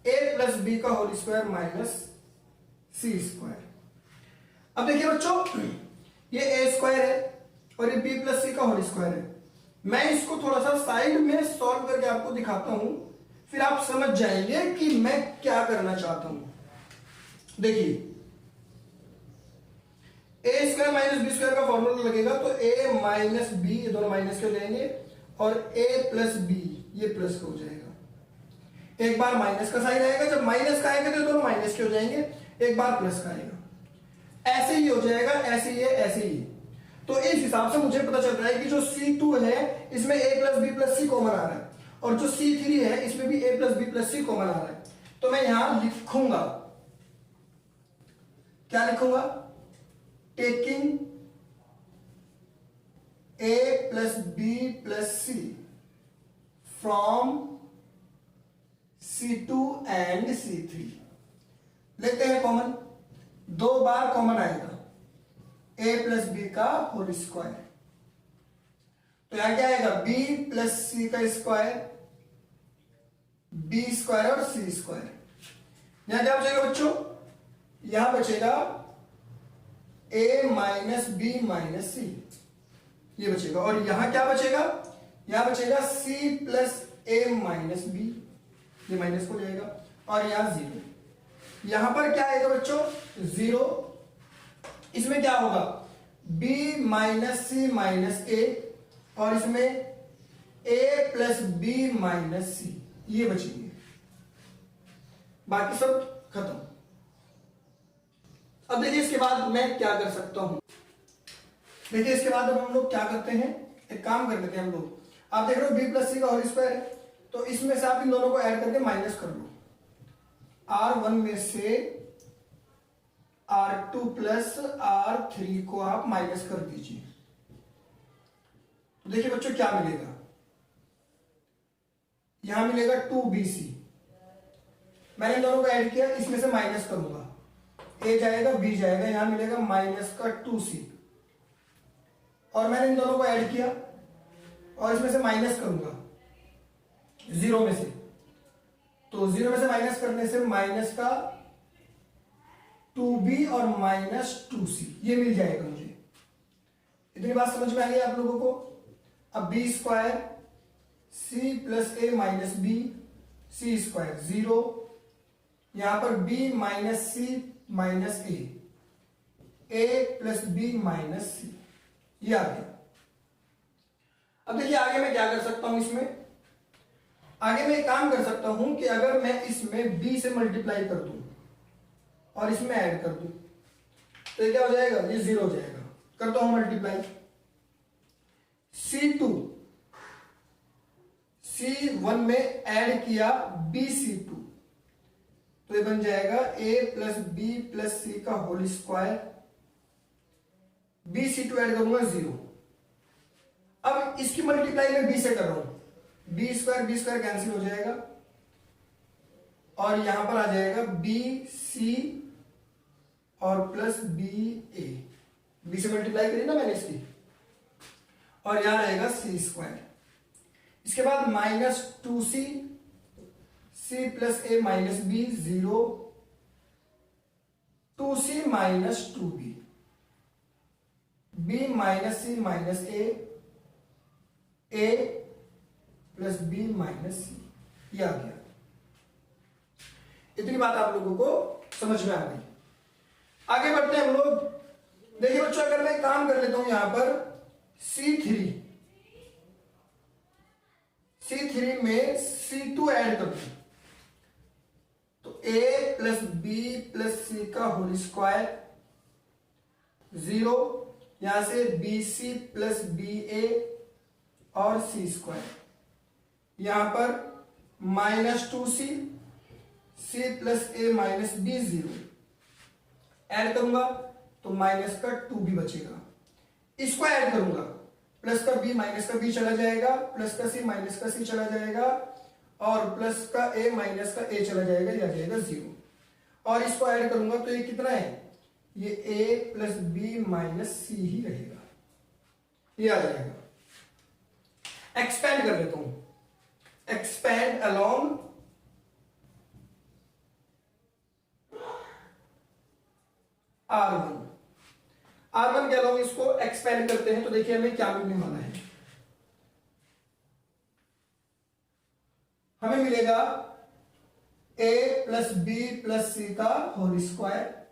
[SPEAKER 1] A plus B का whole square minus C square. अब देखिए बच्चों, ये ए स्क्वायर है और ये बी प्लस सी का होल स्क्वायर है। मैं इसको थोड़ा सा साइड में सॉल्व करके आपको दिखाता हूं, फिर आप समझ जाएंगे कि मैं क्या करना चाहता हूं। देखिए ए स्क्वायर माइनस बी स्क्वायर का फॉर्मूला लगेगा तो ए माइनस बी, ये दोनों माइनस के हो जाएंगे और ए प्लस बी ये प्लस का हो जाएगा। एक बार माइनस का साइन आएगा, जब माइनस का आएगा तो दोनों माइनस के हो जाएंगे, एक बार प्लस का आएगा, ऐसे ही हो जाएगा, ऐसे ही है, ऐसे ही। तो इस हिसाब से मुझे पता चल रहा है कि जो C2 है इसमें a plus B plus C common आ रहा है और जो C3 है इसमें भी a plus B plus C common आ रहा है। तो मैं यहां लिखूंगा, क्या लिखूंगा, taking a plus B plus C from C2 and C3। लेते हैं कॉमन, 2 बार कॉमन आएगा a प्लस बी का होल स्क्वायर, तो यहां क्या आएगा b प्लस सी का स्क्वायर, बी स्क्वायर और सी स्क्वायर। यहां क्या बचेगा बच्चों, यहां बचेगा a माइनस बी माइनस सी, ये बचेगा। और यहां क्या बचेगा, यहां बचेगा c plus a minus b, ये माइनस हो जाएगा। और यहां 0, यहां पर क्या आएगा बच्चों 0, इसमें क्या होगा b minus C minus a, और इसमें a प्लस बी माइनस सी, ये बचेंगे, बाकी सब खत्म। अब देखिए इसके बाद मैं क्या कर सकता हूं, देखिए इसके बाद अब हम लोग क्या करते हैं, एक काम कर लेते हैं हम लोग। आप देख रहे हो b प्लस सी का होल स्क्वायर है, तो इसमें से आप इन दोनों को ऐड करके माइनस कर लो। R1 में से R2 प्लस R3 को आप माइनस कर दीजिए। तो देखिए बच्चों क्या मिलेगा, यहां मिलेगा 2bc, मैंने इन दोनों को ऐड किया, इसमें से माइनस करूंगा, a जाएगा b जाएगा, यहां मिलेगा माइनस का 2c, और मैंने इन दोनों को ऐड किया और इसमें से माइनस करूंगा 0 में से, तो 0 में से माइनस करने से माइनस का 2b और माइनस 2c, ये मिल जाएगा मुझे। इतनी बात समझ में आ गई आप लोगों को। अब b square c plus a minus B, C square 0, यहां पर b minus C minus a plus B minus सी, ये आ गया। अब देखिए आगे मैं क्या कर सकता हूं, इसमें आगे मैं एक काम कर सकता हूं कि अगर मैं इसमें b से मल्टीप्लाई कर दूं और इसमें ऐड कर दूं, तो ये क्या हो जाएगा, ये 0 हो जाएगा। करता हूं मल्टीप्लाई, C2 C1 में ऐड किया BC2, तो ये बन जाएगा a प्लस बी प्लस सी का होल स्क्वायर, BC2 ऐड करूंगा 0। अब इसकी मल्टीप्लाई मैं b से कर रहा हूं, b स्क्वायर कैंसिल हो जाएगा, और यहां पर आ जाएगा BC और प्लस BA, b से मल्टीप्लाई करी ना मैंने इसकी, और यहां रहेगा c स्क्वायर। इसके बाद minus 2c, c plus a minus B 0, 2c minus 2b, b minus c minus a plus B minus सी, ये आ गया। इतनी बात आप लोगों को समझ में आ गई। आगे बढ़ते हैं हम लोग। देखिए बच्चों अगर मैं काम कर लेता हूं यहां पर C3 में C2 ऐड कर दूं, तो a प्लस बी प्लस सी का होल स्क्वायर 0, यहां से BC प्लस BA और C स्क्वायर, यहां पर minus 2c, c plus a minus B 0, add करूंगा तो माइनस का 2b बचेगा। इसको ऐड करूंगा, प्लस का b माइनस का b चला जाएगा, प्लस का c माइनस का c चला जाएगा, और प्लस का a माइनस का a चला जाएगा, ये आ जाएगा 0। और इसको ऐड करूंगा तो ये कितना है, ये a प्लस बी माइनस सी ही रहेगा, ये आ जाएगा। एक्सपेंड कर देता हूं, एक्सपेंड अलोंग R1 के अलोंग इसको एक्सपेंड करते हैं, तो देखिए हमें क्या मिलने वाला है, हमें मिलेगा a प्लस बी प्लस सी का होल स्क्वायर,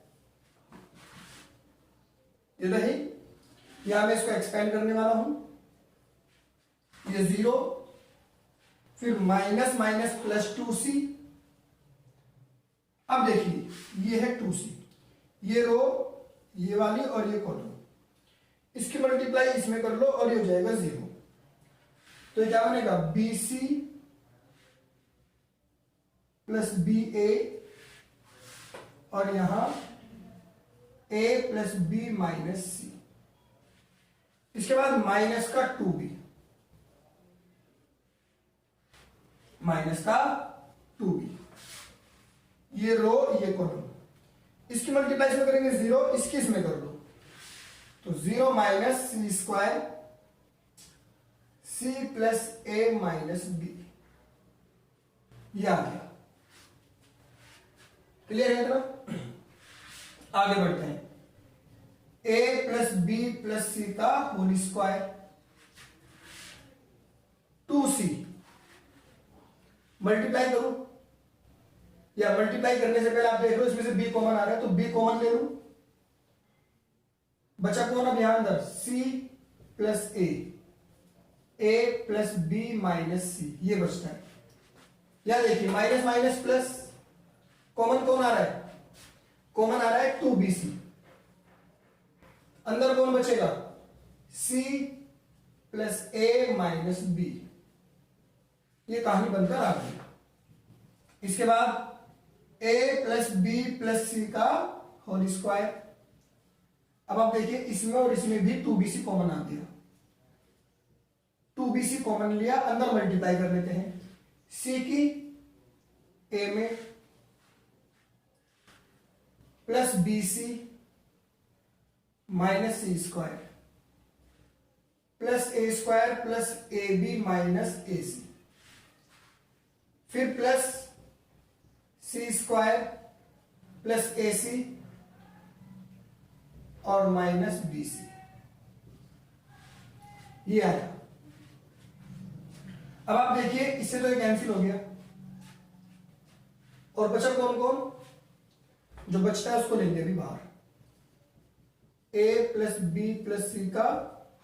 [SPEAKER 1] ये रही, यहां मैं इसको एक्सपेंड करने वाला हूं, ये 0, फिर माइनस माइनस प्लस 2c। अब देखिए ये है 2c, ये रो ये वाली और ये कॉलम, इसकी मल्टीप्लाई इसमें कर लो और ये हो जाएगा 0। तो ये क्या बनेगा, BC प्लस BA, और यहां a प्लस बी माइनस सी, इसके बाद माइनस का 2b, माइनस का 2b, ये रो ये कॉलम, इसकी मल्टीप्लाई इसमें करेंगे 0, इसकी इसमें कर लो, तो 0 minus C square C plus ए माइनस बी, ये आ गया। क्लियर है इतना? आगे बढ़ते हैं। ए प्लस बी प्लस सी का होल स्क्वायर 2c, मल्टीप्लाई करूं या मल्टीप्लाई करने से पहले आप देख लो इसमें से b कॉमन आ रहा है तो b कॉमन ले लूं। बचा कौन अब यहां अंदर? c plus a plus B minus सी, ये बचता है। या देखिए माइनस माइनस प्लस, कॉमन कौन आ रहा है? कॉमन आ रहा है 2bc। अंदर कौन बचेगा? c प्लस ए माइनस बी, ये कहानी बनकर आ गई। इसके बाद a प्लस बी प्लस सी का होल स्क्वायर। अब आप देखिए इसमें और इसमें भी 2bc कॉमन आ गया, 2bc कॉमन लिया, अंदर मल्टीप्लाई कर लेते हैं। c की a में plus bc minus C square plus ए स्क्वायर प्लस ए बी माइनस ए सी, फिर plus C square plus A C और माइनस बी सी, ये आया। अब आप देखिए इससे तो ये कैंसिल हो गया और बचा कौन कौन? जो बचता है उसको लेंगे अभी बाहर, a प्लस बी प्लस सी का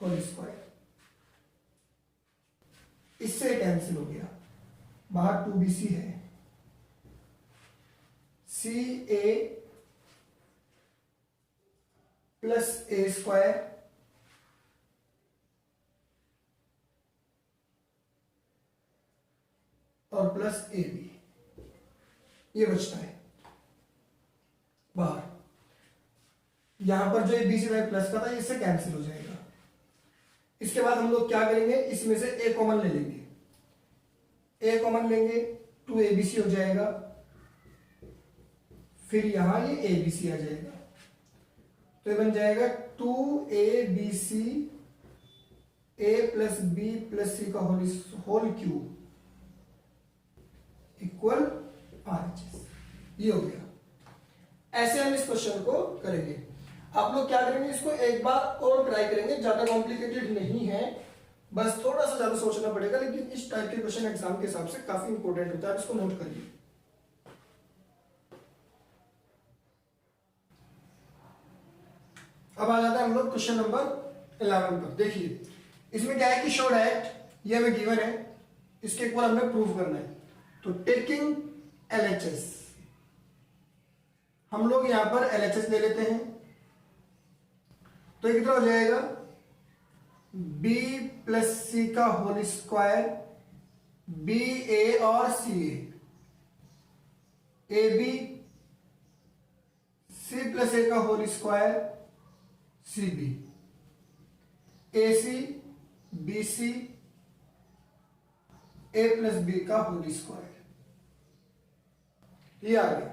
[SPEAKER 1] होल स्क्वायर, इससे कैंसिल हो गया, बाहर 2bc है। सी ए प्लस ए स्क्वायर और प्लस ए बी, ये बचता है बाहर। यहां पर जो बी सी वाई प्लस का था इससे कैंसिल हो जाएगा। इसके बाद हम लोग क्या करेंगे, इसमें से ए कॉमन ले लेंगे, ए कॉमन लेंगे 2abc हो जाएगा, फिर यहां ये abc आ जाएगा, तो ये बन जाएगा 2abc a plus B plus सी का होल क्यूब इक्वल RHS, ये हो गया। ऐसे हम इस क्वेश्चन को करेंगे। आप लोग क्या करेंगे, इसको एक बार और ट्राई करेंगे, ज्यादा कॉम्प्लिकेटेड नहीं है, बस थोड़ा सा ज्यादा सोचना पड़ेगा, लेकिन इस टाइप के क्वेश्चन एग्जाम के हिसाब से काफी इंपॉर्टेंट होता है, इसको नोट करिए। अब आ जाता है हम लोग क्वेश्चन नंबर 11 पर। देखिए इसमें क्या है कि शो डैट ये हमें गिवन है, इसके ऊपर हमने प्रूव करना है। तो टेकिंग LHS, हम लोग यहां पर LHS ले लेते हैं, तो ये कितना हो जाएगा? b प्लस सी का होल स्क्वायर, बी ए और c A B, C plus A का whole square c b, a c B C a plus B का होल स्क्वायर, ये आ गया।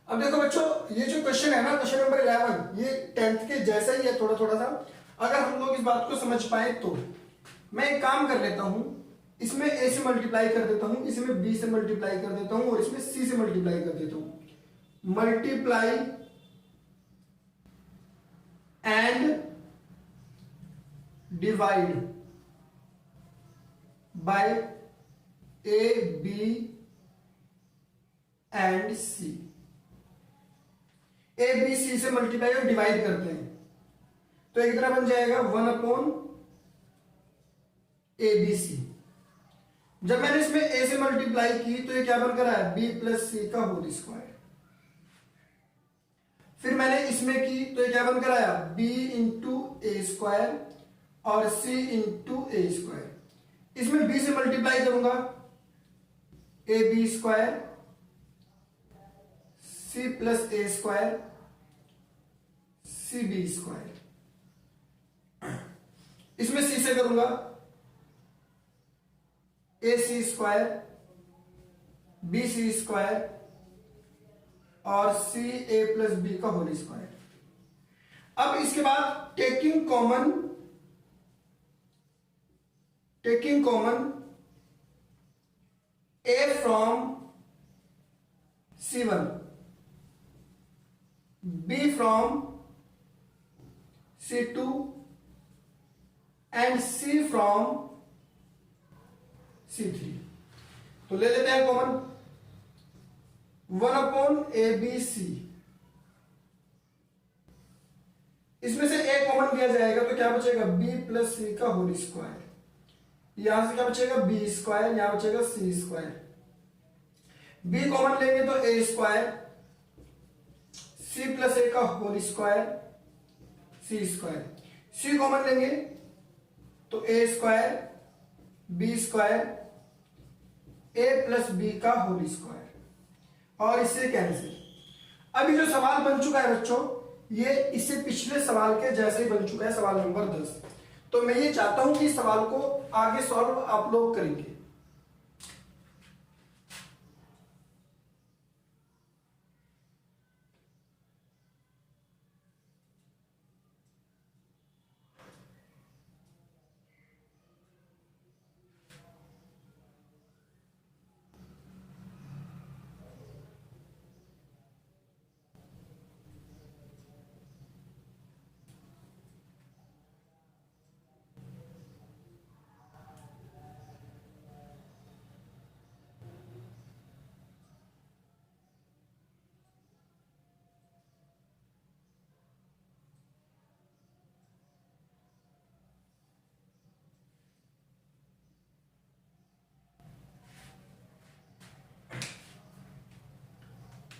[SPEAKER 1] अब देखो बच्चों, ये जो क्वेश्चन है ना, क्वेश्चन नंबर 11, ये 10th के जैसा ही है, थोड़ा थोड़ा सा। अगर हम लोग इस बात को समझ पाए तो मैं एक काम कर लेता हूं, इसमें a से मल्टीप्लाई कर देता हूं, इसमें b से मल्टीप्लाई कर देता हूं और इसमें c से मल्टीप्लाई कर देता हूं। Multiply and divide by a b एंड c, ए बी सी से मल्टीप्लाई और डिवाइड करते हैं, तो एक तरह बन जाएगा 1/ABC। जब मैंने इसमें a से मल्टीप्लाई की तो ये क्या बनकर आया? b प्लस सी का होल स्क्वायर। फिर मैंने इसमें की तो ये क्या बनकर आया? b इंटू ए स्क्वायर और c इंटू ए स्क्वायर। इसमें b से मल्टीप्लाई करूंगा, a B square c plus A square c b square. इसमें c से करूंगा a c square b C square और सी ए प्लस बी का होल स्क्वायर। अब इसके बाद taking common taking common a from C1, b from C2 and c from C3। तो ले लेते हैं कॉमन 1/ABC। इसमें से a कॉमन लिया जाएगा तो क्या बचेगा b प्लस सी का होल स्क्वायर। यहां से क्या बचेगा b स्क्वायर, यहां बचेगा c स्क्वायर। b कॉमन लेंगे तो a square, c plus a का whole square c square. c common लेंगे तो a square b square a plus b का होल स्क्वायर और इससे कैंसिल। अभी जो सवाल बन चुका है बच्चों, ये इससे पिछले सवाल के जैसे ही बन चुका है, सवाल नंबर 10। तो मैं ये चाहता हूं कि इस सवाल को आगे सॉल्व आप लोग करेंगे।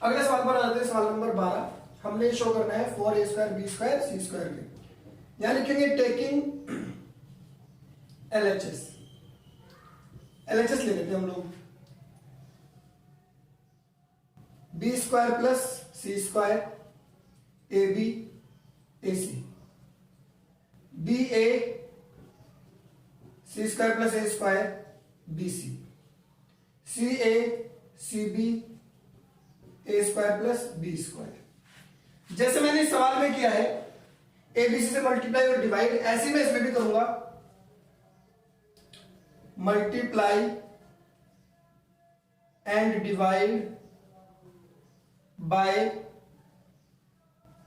[SPEAKER 1] अगले सवाल पर आते हैं, सवाल नंबर 12। हमने शो करना है 4a square B square C square के। यहां लिखेंगे टेकिंग LHS। LHS ले लेते हैं हम लोग। B square plus C square A B a c, b a c square plus A square b C a c b A square plus B square. जैसे मैंने इस सवाल में किया है एबीसी से मल्टीप्लाई और डिवाइड, ऐसे मैं इसमें भी करूंगा। Multiply and divide by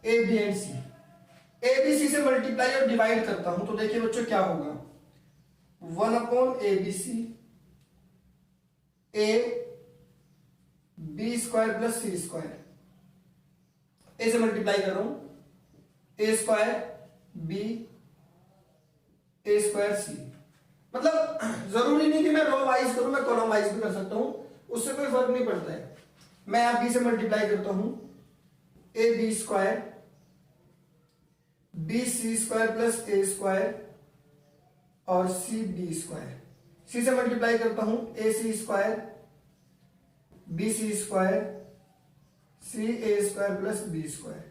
[SPEAKER 1] A B and C. ABC से मल्टीप्लाई और डिवाइड करता हूं तो देखिए बच्चों क्या होगा 1/ABC A B square plus C square. A से मल्टीप्लाई कर रहा हूं A square B A square C. मतलब जरूरी नहीं कि मैं रो वाइज करूं, मैं कॉलम वाइज भी कर सकता हूं, उससे कोई फर्क नहीं पड़ता है। मैं यहां बी से मल्टीप्लाई करता हूं a B square b C square plus A square और सी बी स्क्वायर। सी से मल्टीप्लाई करता हूं a c square b C square c A square plus B square.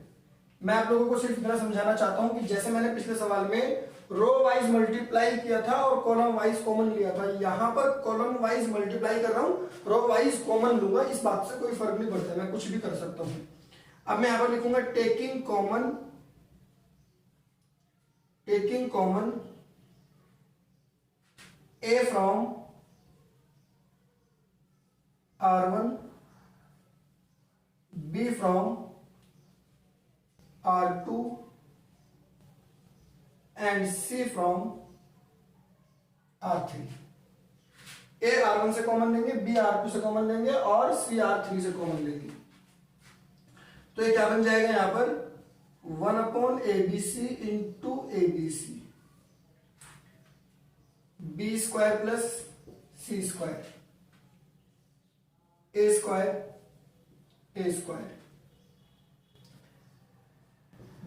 [SPEAKER 1] मैं आप लोगों को सिर्फ इतना समझाना चाहता हूं कि जैसे मैंने पिछले सवाल में रो वाइज मल्टीप्लाई किया था और कॉलम वाइज कॉमन लिया था, यहां पर कॉलम वाइज मल्टीप्लाई कर रहा हूं, रो वाइज कॉमन लूंगा। इस बात से कोई फर्क नहीं पड़ता, मैं कुछ भी कर सकता हूं। अब मैं यहां पर लिखूंगा taking common A from R1 B from R2 and C from R3। A R1 से कॉमन लेंगे, B R2 से कॉमन लेंगे और C R3 से कॉमन लेंगे। तो ये क्या बन जाएगा यहां पर 1/ABC into ABC B square plus C square A square A square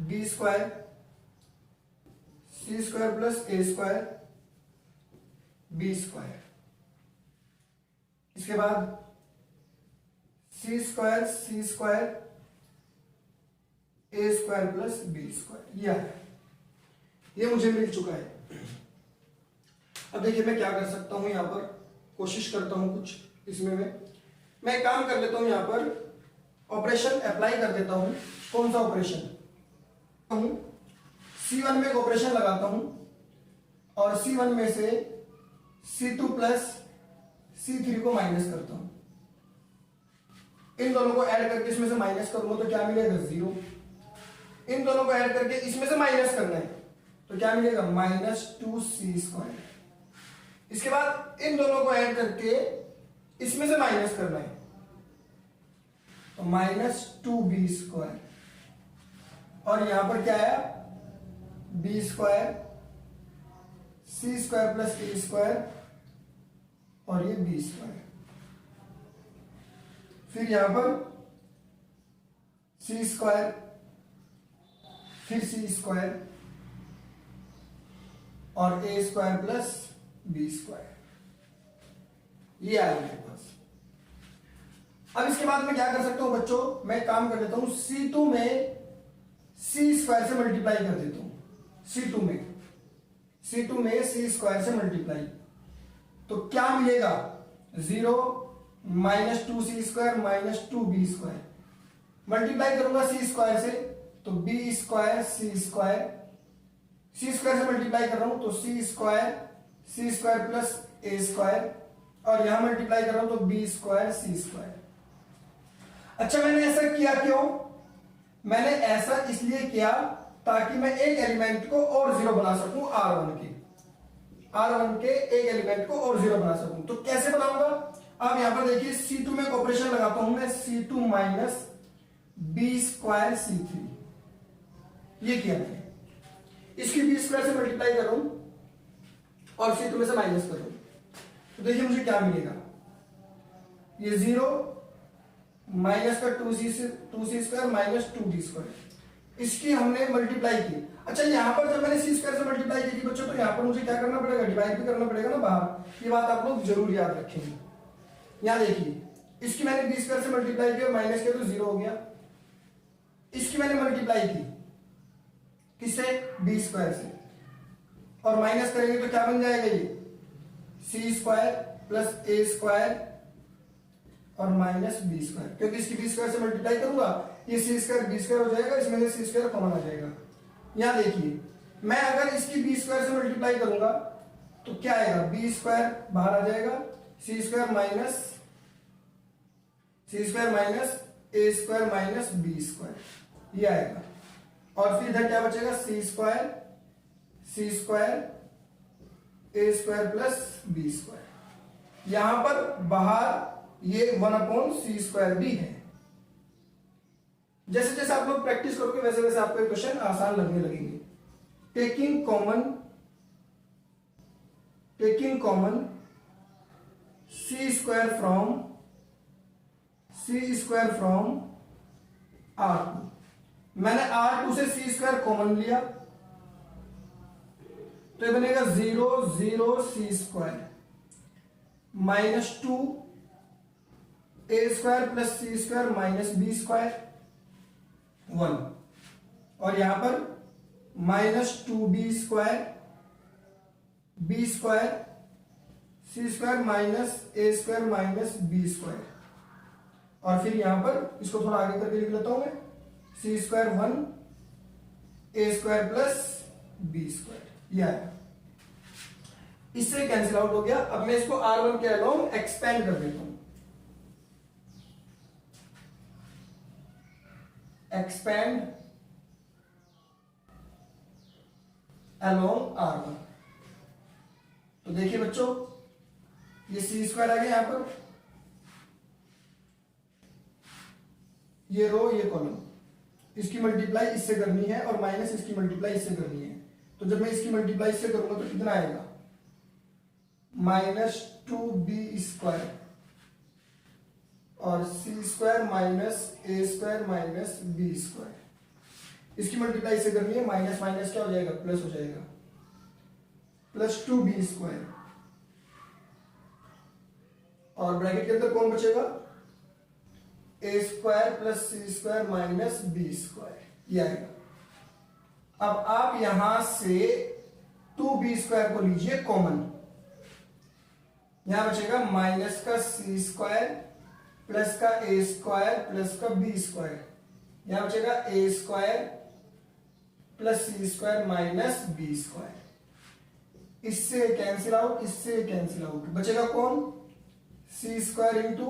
[SPEAKER 1] B square C square plus A square B square. इसके बाद C square A square plus B square. ये मुझे मिल चुका है। अब देखिए मैं क्या कर सकता हूं, यहां पर कोशिश करता हूं कुछ इसमें मैं एक काम कर लेता हूं, यहां पर ऑपरेशन अप्लाई कर देता हूं। कौन सा ऑपरेशन? C1 में एक ऑपरेशन लगाता हूं और C1 में से C2 प्लस C3 को माइनस करता हूं, इन दोनों को ऐड करके इसमें से माइनस करूंगा तो क्या मिलेगा 0। इन दोनों को ऐड करके इसमें से माइनस करना है तो क्या मिलेगा -2c²। इसके बाद इन दोनों को ऐड करके इसमें से माइनस करना है तो -2b²। और यहां पर क्या आया b² c² प्लस a² और ये b²। फिर यहां पर c², फिर c² और a² प्लस b²। ये आया मेरे पास। अब इसके बाद मैं क्या कर सकता हूं बच्चों, मैं काम कर लेता हूं C2 में c² से मल्टीप्लाई कर देता हूं। C2 में c² से मल्टीप्लाई तो क्या मिलेगा 0 -2c² -2b²। मल्टीप्लाई करूंगा c² से तो b² c² से मल्टीप्लाई कर रहा हूं तो c² प्लस a² और यहां मल्टीप्लाई कर रहा हूं तो b² c²। अच्छा मैंने ऐसा किया क्यों? मैंने ऐसा इसलिए किया ताकि मैं एक एलिमेंट को और 0 बना सकूं, R1 के एक एलिमेंट को और 0 बना सकूं। तो कैसे बनाऊंगा? अब यहां पर देखिए C2 में एक ऑपरेशन लगाता हूं मैं, C2 माइनस b² c3। ये किया मैंने, इसकी b² से मल्टीप्लाई कर रहा हूं और C2 में से माइनस कर रहा हूं तो देखिए मुझे क्या मिलेगा, ये 0 माइनस का 2c² माइनस 2d²। इसकी हमने मल्टीप्लाई की। अच्छा यहां पर जब मैंने c² से मल्टीप्लाई की थी बच्चों तो यहां पर मुझे क्या करना पड़ेगा, डिवाइड भी करना पड़ेगा ना बाहर। ये बात आप लोग जरूर याद रखेंगे। यहां देखिए इसकी मैंने b² से मल्टीप्लाई किया और माइनस किया तो 0 हो गया। इसकी मैंने मल्टीप्लाई की किससे, b² से, और माइनस करेंगे तो क्या बन जाएगा, ये c² प्लस a² और माइनस b²। क्योंकि इसकी b² से मल्टीप्लाई करूंगा ये c² b² हो जाएगा, इसमें से c² कॉमन आ जाएगा। यहां देखिए मैं अगर इसकी b² से मल्टीप्लाई करूंगा तो क्या आएगा, b² बाहर आ जाएगा, c² minus a² minus b², ये आएगा। और फिर इधर क्या बचेगा, c² a² प्लस b²। यहां पर बाहर ये 1/c² भी है। जैसे जैसे आप लोग प्रैक्टिस करोगे वैसे वैसे आपको ये क्वेश्चन आसान लगने लगेंगे। Taking common c² from R2। मैंने R2 से c² कॉमन लिया तो ये बनेगा 0 0 c² -2 a² plus c² minus b² 1। और यहां पर -2b² c² minus a² minus b²। और फिर यहां पर इसको थोड़ा आगे करके लिख लेता हूं मैं, c² 1 a² प्लस b²। यह है, इससे कैंसिल आउट हो गया। अब मैं इसको R1 के अलोंग एक्सपेंड कर देता हूं, एक्सपेंड अलोंग R1। तो देखिए बच्चों ये c² आ गया यहां पर, ये रो ये कॉलम, इसकी मल्टीप्लाई इससे करनी है और माइनस इसकी मल्टीप्लाई इससे करनी है। तो जब मैं इसकी मल्टीप्लाई इससे करूंगा तो कितना आएगा, -2b² और c² minus a² minus b²। इसकी मल्टीप्लाई से करनी है, माइनस माइनस क्या हो जाएगा, प्लस हो जाएगा, प्लस 2b²। और ब्रैकेट के अंदर कौन बचेगा, a² plus c² minus b²। ये आएगा। अब आप यहां से 2b² को लीजिए कॉमन, यहां बचेगा माइनस का c² प्लस का a² प्लस का b²। यहां बचेगा a² plus c² minus b²। इससे कैंसिल आउट, इससे कैंसिल आउट, बचेगा कौन, C square into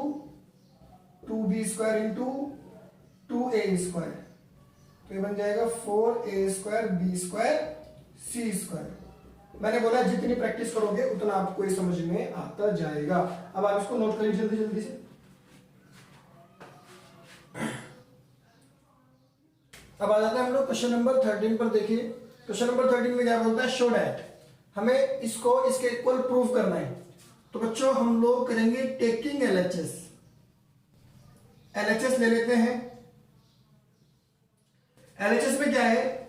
[SPEAKER 1] 2b square into 2a square, तो ये बन जाएगा 4a square b square c square. मैंने बोला जितनी प्रैक्टिस करोगे उतना आपको ये समझ में आता जाएगा। अब आप इसको नोट करिए जल्दी जल्दी से। अब आ जाते हैं हम लोग क्वेश्चन नंबर 13 पर। देखिए क्वेश्चन नंबर 13 में क्या बोलता है, शो डैट, हमें इसको इसके इक्वल प्रूव करना है। तो बच्चों हम लोग करेंगे टेकिंग एलएचएस। एलएचएस ले लेते हैं। एलएचएस में क्या है,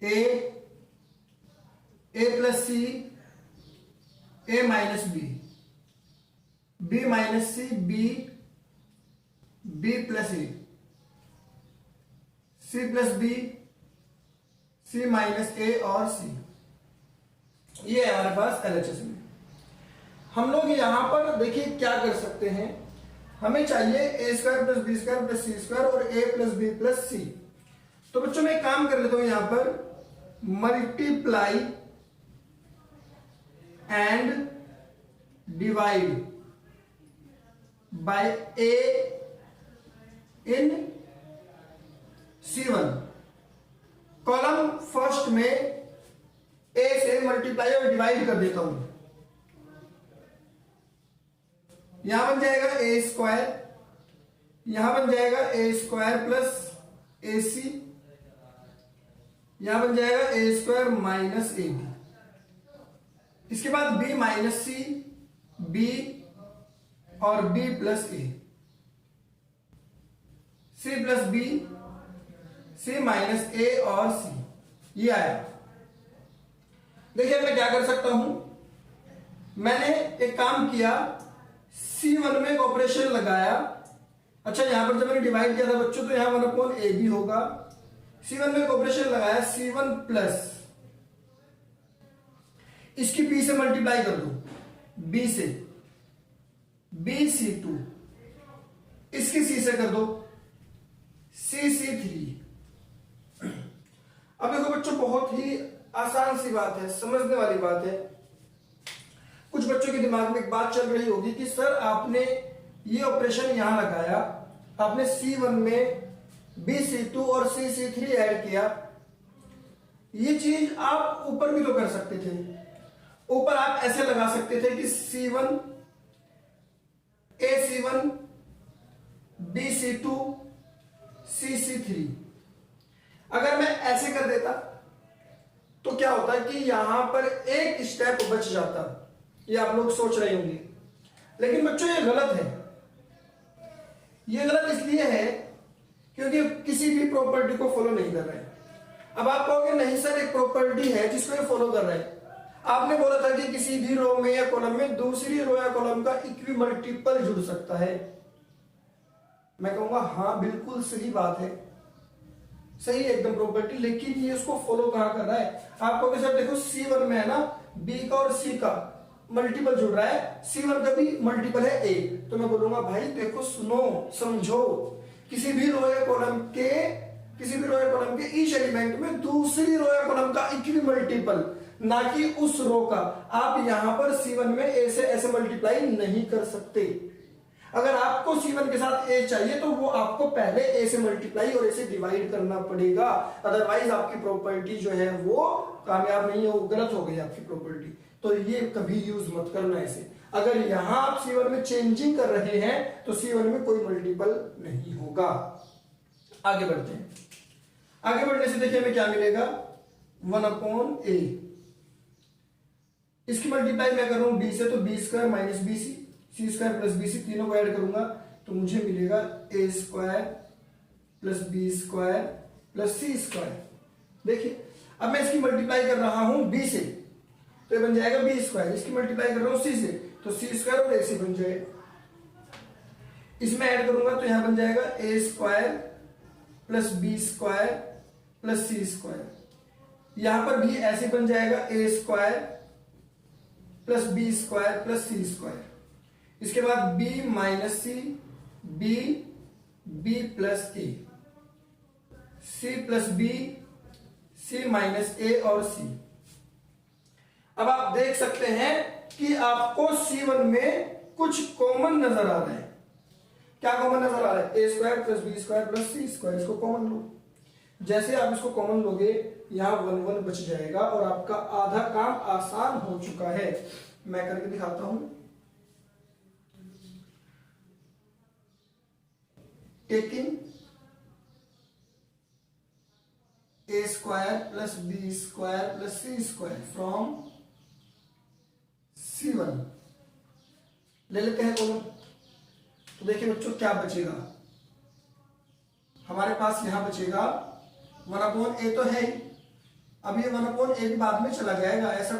[SPEAKER 1] A plus C, A minus B, B minus C, B plus A, C plus B, C minus A और सी। ये है हमारे पास एलएचएस में। हम लोग यहां पर देखिए क्या कर सकते हैं, हमें चाहिए A square plus B square plus C square और A plus B plus C. तो बच्चों मैं एक काम कर लेता हूं, यहां पर multiply and divide by A in C1। Column first में ए से मल्टीप्लाई और डिवाइड कर देता हूं, यहां बन जाएगा ए स्क्वायर, यहां बन जाएगा ए स्क्वायर प्लस ए सी, यहां बन जाएगा ए स्क्वायर माइनस ए बी। इसके बाद बी माइनस सी, बी और B plus A, C plus B, C minus A और सी। ये आया। देखिए मैं क्या कर सकता हूं, मैंने एक काम किया, C1 में एक ऑपरेशन लगाया। अच्छा यहां पर जब मैंने डिवाइड किया था बच्चों, तो यहां 1/AB होगा। C1 में एक ऑपरेशन लगाया, C1 प्लस इसकी B से मल्टीप्लाई कर दो, B से BC2, इसकी C से कर दो CC3। अब देखो बच्चों बहुत ही आसान सी बात है, समझने वाली बात है। कुछ बच्चों के दिमाग में एक बात चल रही होगी कि सर आपने ये ऑपरेशन यहां लगाया, आपने C1 में BC2 और CC3 ऐड किया, ये चीज आप ऊपर भी तो कर सकते थे। ऊपर आप ऐसे लगा सकते थे कि C1 AC1 BC2 CC3। अगर मैं ऐसे कर देता तो क्या होता है कि यहां पर एक स्टेप बच जाता, ये आप लोग सोच रहे होंगे। लेकिन बच्चों ये गलत है। ये गलत इसलिए है क्योंकि किसी भी प्रॉपर्टी को फॉलो नहीं कर रहे हैं। अब आप कहोगे नहीं सर एक प्रॉपर्टी है जिसको ये फॉलो कर रहे हैं। आपने बोला था कि किसी भी रो में या कॉलम में दूसरी रो या कॉलम का इक्वी मल्टीपल जुड़ सकता है। मैं कहूंगा हाँ बिल्कुल सही बात है, सही एकदम प्रॉपर्टी, लेकिन ये उसको फॉलो कहां कर रहा है। आप कहोगे सर देखो C1 में है ना B का और C का मल्टीपल जुड़ रहा है, C1 का भी मल्टीपल है A। तो मैं बोलूंगा भाई देखो सुनो समझो, किसी भी रो या कॉलम के ईच एलिमेंट में दूसरी रो या कॉलम का इक्वी मल्टीपल, ना कि उस रो का। आप यहां पर C1 में A से ऐसे मल्टीप्लाई नहीं कर सकते। अगर आपको C1 के साथ A चाहिए तो वो आपको पहले A से मल्टीप्लाई और A से डिवाइड करना पड़ेगा, अदरवाइज आपकी प्रॉपर्टी जो है वो कामयाब नहीं हो, गलत हो गई आपकी प्रॉपर्टी। तो ये कभी यूज मत करना ऐसे। अगर यहां आप C1 में चेंजिंग कर रहे हैं तो C1 में कोई मल्टीपल नहीं होगा। आगे बढ़ते हैं। आगे बढ़ने से देखिए हमें क्या मिलेगा, 1/A। इसकी मल्टीप्लाई मैं कर रहा हूं B से, तो B square minus BC, C square plus BC, तीनों को ऐड करूंगा तो मुझे मिलेगा A square plus B square plus C square. देखिए अब मैं इसकी मल्टीप्लाई कर रहा हूं B से, तो ये बन जाएगा B स्क्वायर। इसकी मल्टीप्लाई कर रहा हूं C से, तो C स्क्वायर और AC बन जाएगा। इसमें ऐड करूंगा तो यहां बन जाएगा A square plus B square plus C square. यहां पर भी ऐसे बन जाएगा A square plus B square plus C square. इसके बाद B minus C, B plus A, C plus B, C minus A और C। अब आप देख सकते हैं कि आपको C1 में कुछ कॉमन नजर आ रहा है। क्या कॉमन नजर आ रहा है? a square plus B square plus C square, इसको कॉमन लो। जैसे आप इसको कॉमन लोगे यहां 1 1 बच जाएगा और आपका आधा काम आसान हो चुका है। मैं करके दिखाता हूं। Taking a square plus B square plus C square from C1 ले लेते हैं कॉमन। तो देखिए बच्चों क्या बचेगा हमारे पास, यहां बचेगा 1/a तो है ही। अब ये 1/a भी बाद में चला जाएगा, ऐसी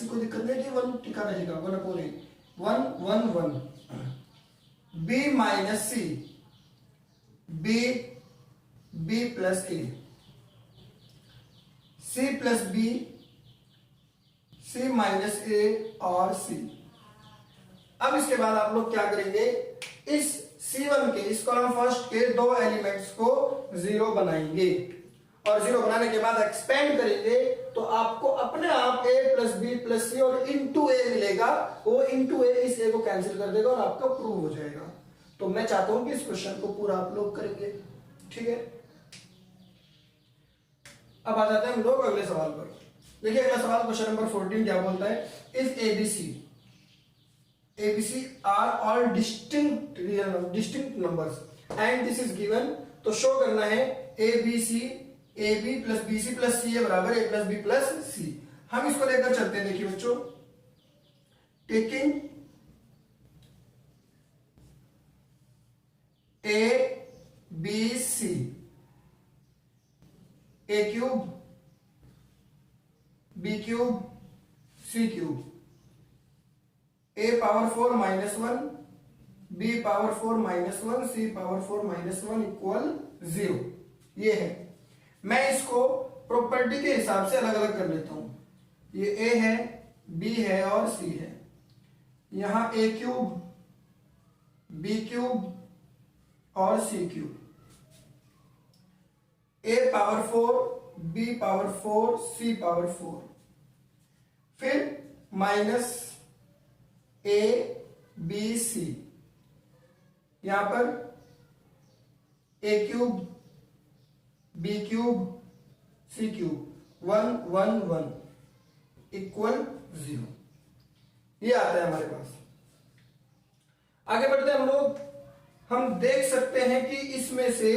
[SPEAKER 1] कोई दिक्कत नहीं कि 1 टिका रहेगा। 1/a 1 1 1 b minus c b plus a c plus b c minus a और c। अब इसके बाद आप लोग क्या करेंगे, इस C1 के इस कॉलम फर्स्ट के दो एलिमेंट्स को 0 बनाएंगे और 0 बनाने के बाद एक्सपेंड करेंगे तो आपको अपने आप a plus B plus C और इंटू ए मिलेगा। वो इंटू ए इस a को कैंसिल कर देगा और आपका प्रूव हो जाएगा। तो मैं चाहता हूं कि इस क्वेश्चन को पूरा आप लोग करेंगे, ठीक है। अब आ जाते हैं हम लोग अगले सवाल पर। देखिए अगला सवाल क्वेश्चन नंबर 14 क्या बोलता है, if ABC are all distinct numbers and this is given, तो शो करना है AB plus BC plus CA बराबर A plus B plus C। हम इसको लेकर चलते हैं। देखिए बच्चों, taking ABC A cube B cube C cube a power 4 minus 1 b power 4 minus 1 c power 4 minus 1 equal 0। ये है। मैं इसको प्रॉपर्टी के हिसाब से अलग अलग कर लेता हूं। ये a है, b है और c है। यहां a क्यूब b क्यूब और c cube, a power 4 b power 4 c power 4, फिर माइनस A B C, यहां पर A cube B cube C cube 1 1 1 equal 0। ये आता है हमारे पास। आगे बढ़ते हैं हम लोग। हम देख सकते हैं कि इसमें से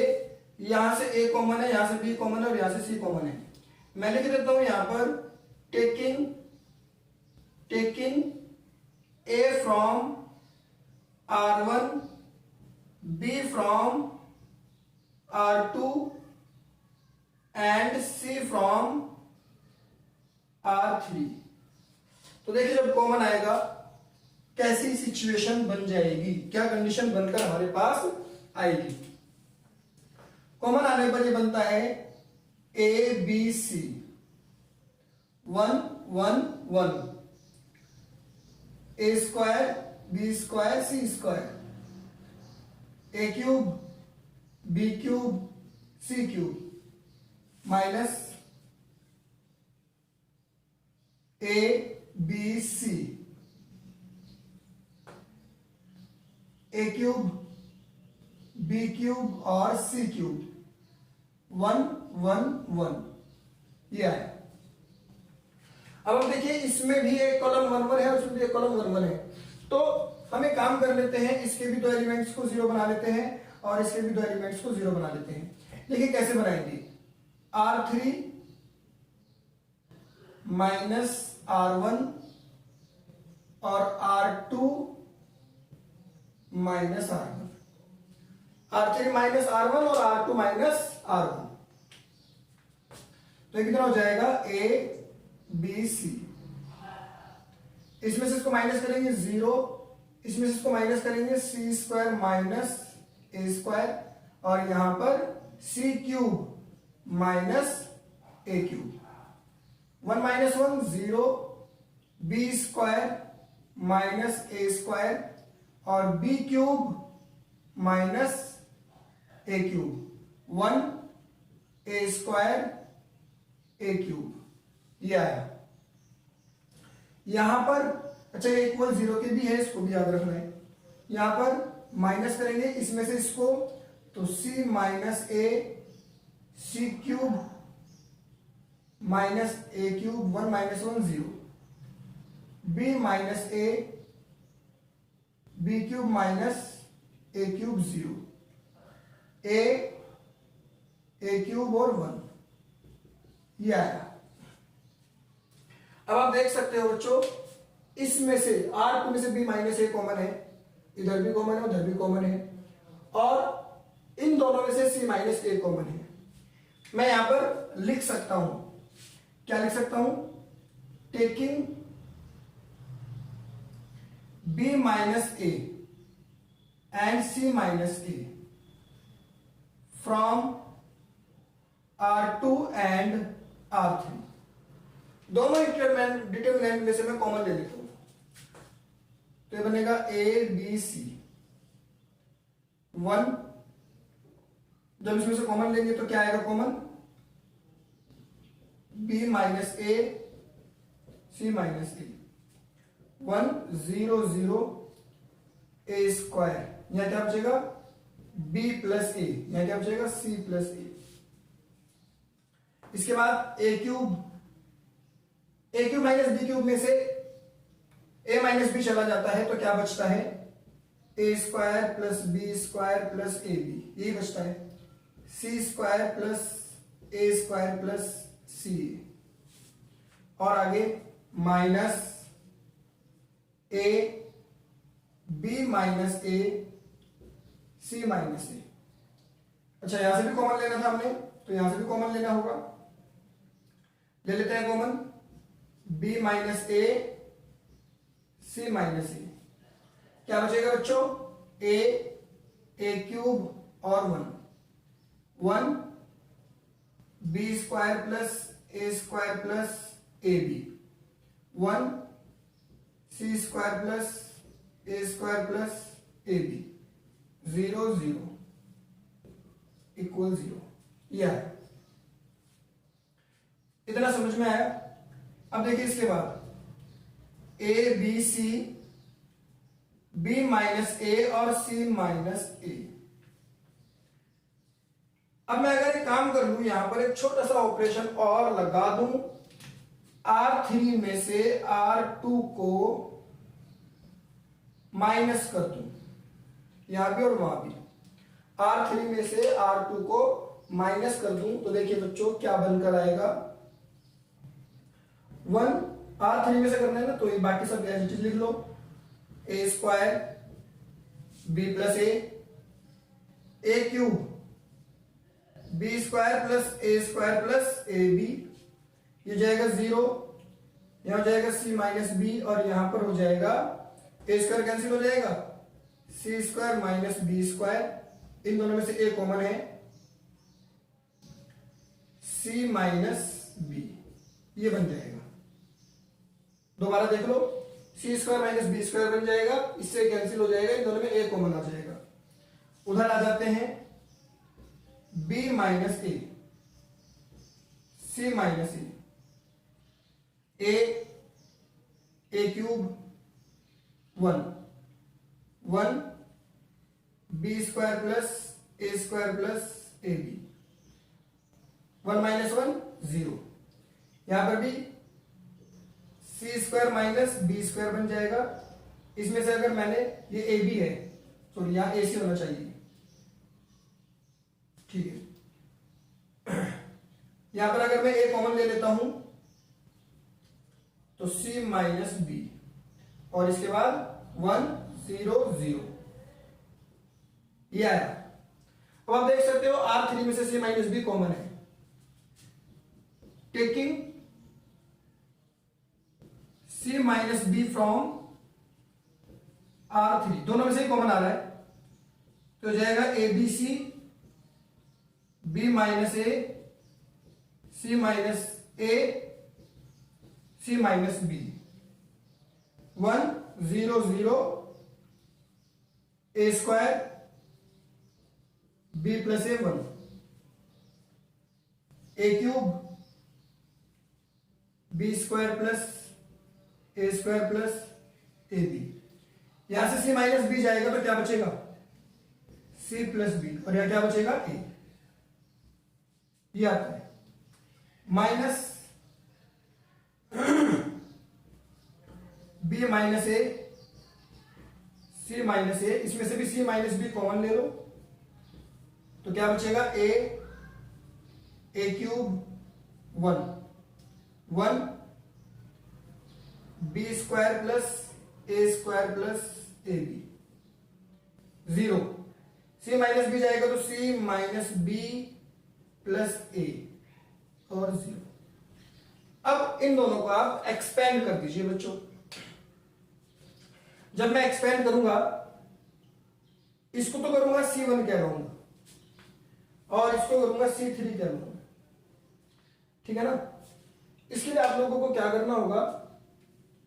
[SPEAKER 1] यहां से A कॉमन है, यहां से B कॉमन है और यहां से C कॉमन है। मैं लिख देता हूं यहां पर taking A from R1, B from R2 and C from R3। तो देखिए जब कॉमन आएगा कैसी सिचुएशन बन जाएगी, क्या कंडीशन बनकर हमारे पास आएगी। कॉमन आने पर ये बनता है ABC 1 1 1 a square b square c square, a cube b cube c cube minus a b c, a cube b cube और c क्यूब 1 1 1। ये आया। अब हम देखिए इसमें भी एक कॉलम 1 1 है और इसमें भी एक कॉलम 1 1 है। तो हम एक काम कर लेते हैं, इसके भी दो एलिमेंट्स को 0 बना लेते हैं और इसके भी दो एलिमेंट्स को 0 बना लेते हैं। देखिए कैसे बनाएंगे, R3 माइनस R1 और R2 minus R1, R3 minus R1 और R2 माइनस R1। तो कितना हो जाएगा A B C। इसमें से इसको माइनस करेंगे 0, इसमें से इसको माइनस करेंगे C square minus A square और यहां पर C cube minus A cube. 1 minus 1 0, B square minus A square और B cube minus A cube 1 A square A cube. ये आया। यहां पर अच्छा ये इक्वल 0 के भी है, इसको भी याद रखना है। यहां पर माइनस करेंगे इसमें से इसको, तो c minus A c cube minus a cube 1 minus 1 0, b minus A b cube minus a cube 0, a cube और 1, ये आया। अब आप देख सकते हो बच्चों, इसमें से R2 में से b माइनस ए कॉमन है, इधर भी कॉमन है उधर भी कॉमन है, और इन दोनों में से c माइनस ए कॉमन है। मैं यहां पर लिख सकता हूं, क्या लिख सकता हूं, taking b minus A and c minus A from R2 and R3, दोनों डिटरमिनेंट में से मैं कॉमन ले लेता हूं, तो ये बनेगा ए बी सी 1, जब इसमें से कॉमन लेंगे तो क्या आएगा common, b minus A C minus A 1 0 0 a square, यहां क्या बचेगा b प्लस ए, यहां क्या बचेगा c प्लस ए। इसके बाद ए क्यूब माइनस बी क्यूब में से ए माइनस बी चला जाता है, तो क्या बचता है, A square plus B square plus A B, यही बचता है, सी स्क्वायर प्लस ए स्क्वायर प्लस सी, और आगे minus A B minus A C minus A. अच्छा यहां से भी कॉमन लेना था हमने, तो यहां से भी कॉमन लेना होगा, ले लेते हैं common, b minus A C minus a, क्या बचेगा बच्चों, ए क्यूब और 1 B square plus A square plus A b, 1 c square plus A square plus A B, 0 0 equal 0, यह इतना समझ में आया। अब देखिए इसके बाद A B C, B minus A और सी माइनस ए। अब मैं अगर एक काम कर लूं, यहां पर एक छोटा सा ऑपरेशन और लगा दूं, R3 में से R2 को माइनस कर दूं, यहां भी और वहां भी, R3 में से R2 को माइनस कर दूं, तो देखिए बच्चों क्या बनकर आएगा, 1 R3 में से करना है ना, तो ये बाकी सब ऐसी चीज लिख लो, A square B plus A cube B square plus A B, ये जाएगा 0, यहां हो जाएगा सी माइनस बी, और यहां पर हो जाएगा ए स्क्वायर कैंसिल हो जाएगा, सी स्क्वायर माइनस बी स्क्वायर, इन दोनों में से ए कॉमन है, सी माइनस बी, ये बन जाएगा। दोबारा देख लो, सी स्क्वायर माइनस बी स्क्वायर बन जाएगा, इससे कैंसिल हो जाएगा, इन दोनों में ए कॉमन आ जाएगा। उधर आ जाते हैं, b minus A C minus a cube 1 B square plus A square plus A b, 1 minus 1 0, यहां पर भी c square minus B square बन जाएगा, इसमें से अगर मैंने, ये ए बी है, तो यहां ए सी होना चाहिए, ठीक है। यहां पर अगर मैं ए कॉमन ले लेता हूं, तो सी माइनस बी, और इसके बाद 1 0 0, ये आया। अब आप देख सकते हो R3 में से सी माइनस बी कॉमन है, taking C minus b from R3, दोनों में से ही कॉमन आ रहा है, तो जाएगा A B C B minus A C minus A C minus b, 1 0 0 a square B plus a 1, a cube B square plus A square plus A b. यहां से सी माइनस बी जाएगा तो क्या बचेगा, सी प्लस बी, और यहां क्या बचेगा, ए। ये आता है माइनस बी माइनस ए, सी माइनस ए, इसमें से भी सी माइनस बी कॉमन ले लो तो क्या बचेगा, A cube 1 B square plus A square plus A B 0। C minus B जाएगा तो C minus B plus A और 0। अब इन दोनों को आप एक्सपेंड कर दीजिए बच्चों। जब मैं एक्सपेंड करूंगा, इसको तो करूंगा C1 कह लूंगा और इसको करूंगा C3 कह लूंगा, ठीक है ना। इसके लिए आप लोगों को क्या करना होगा,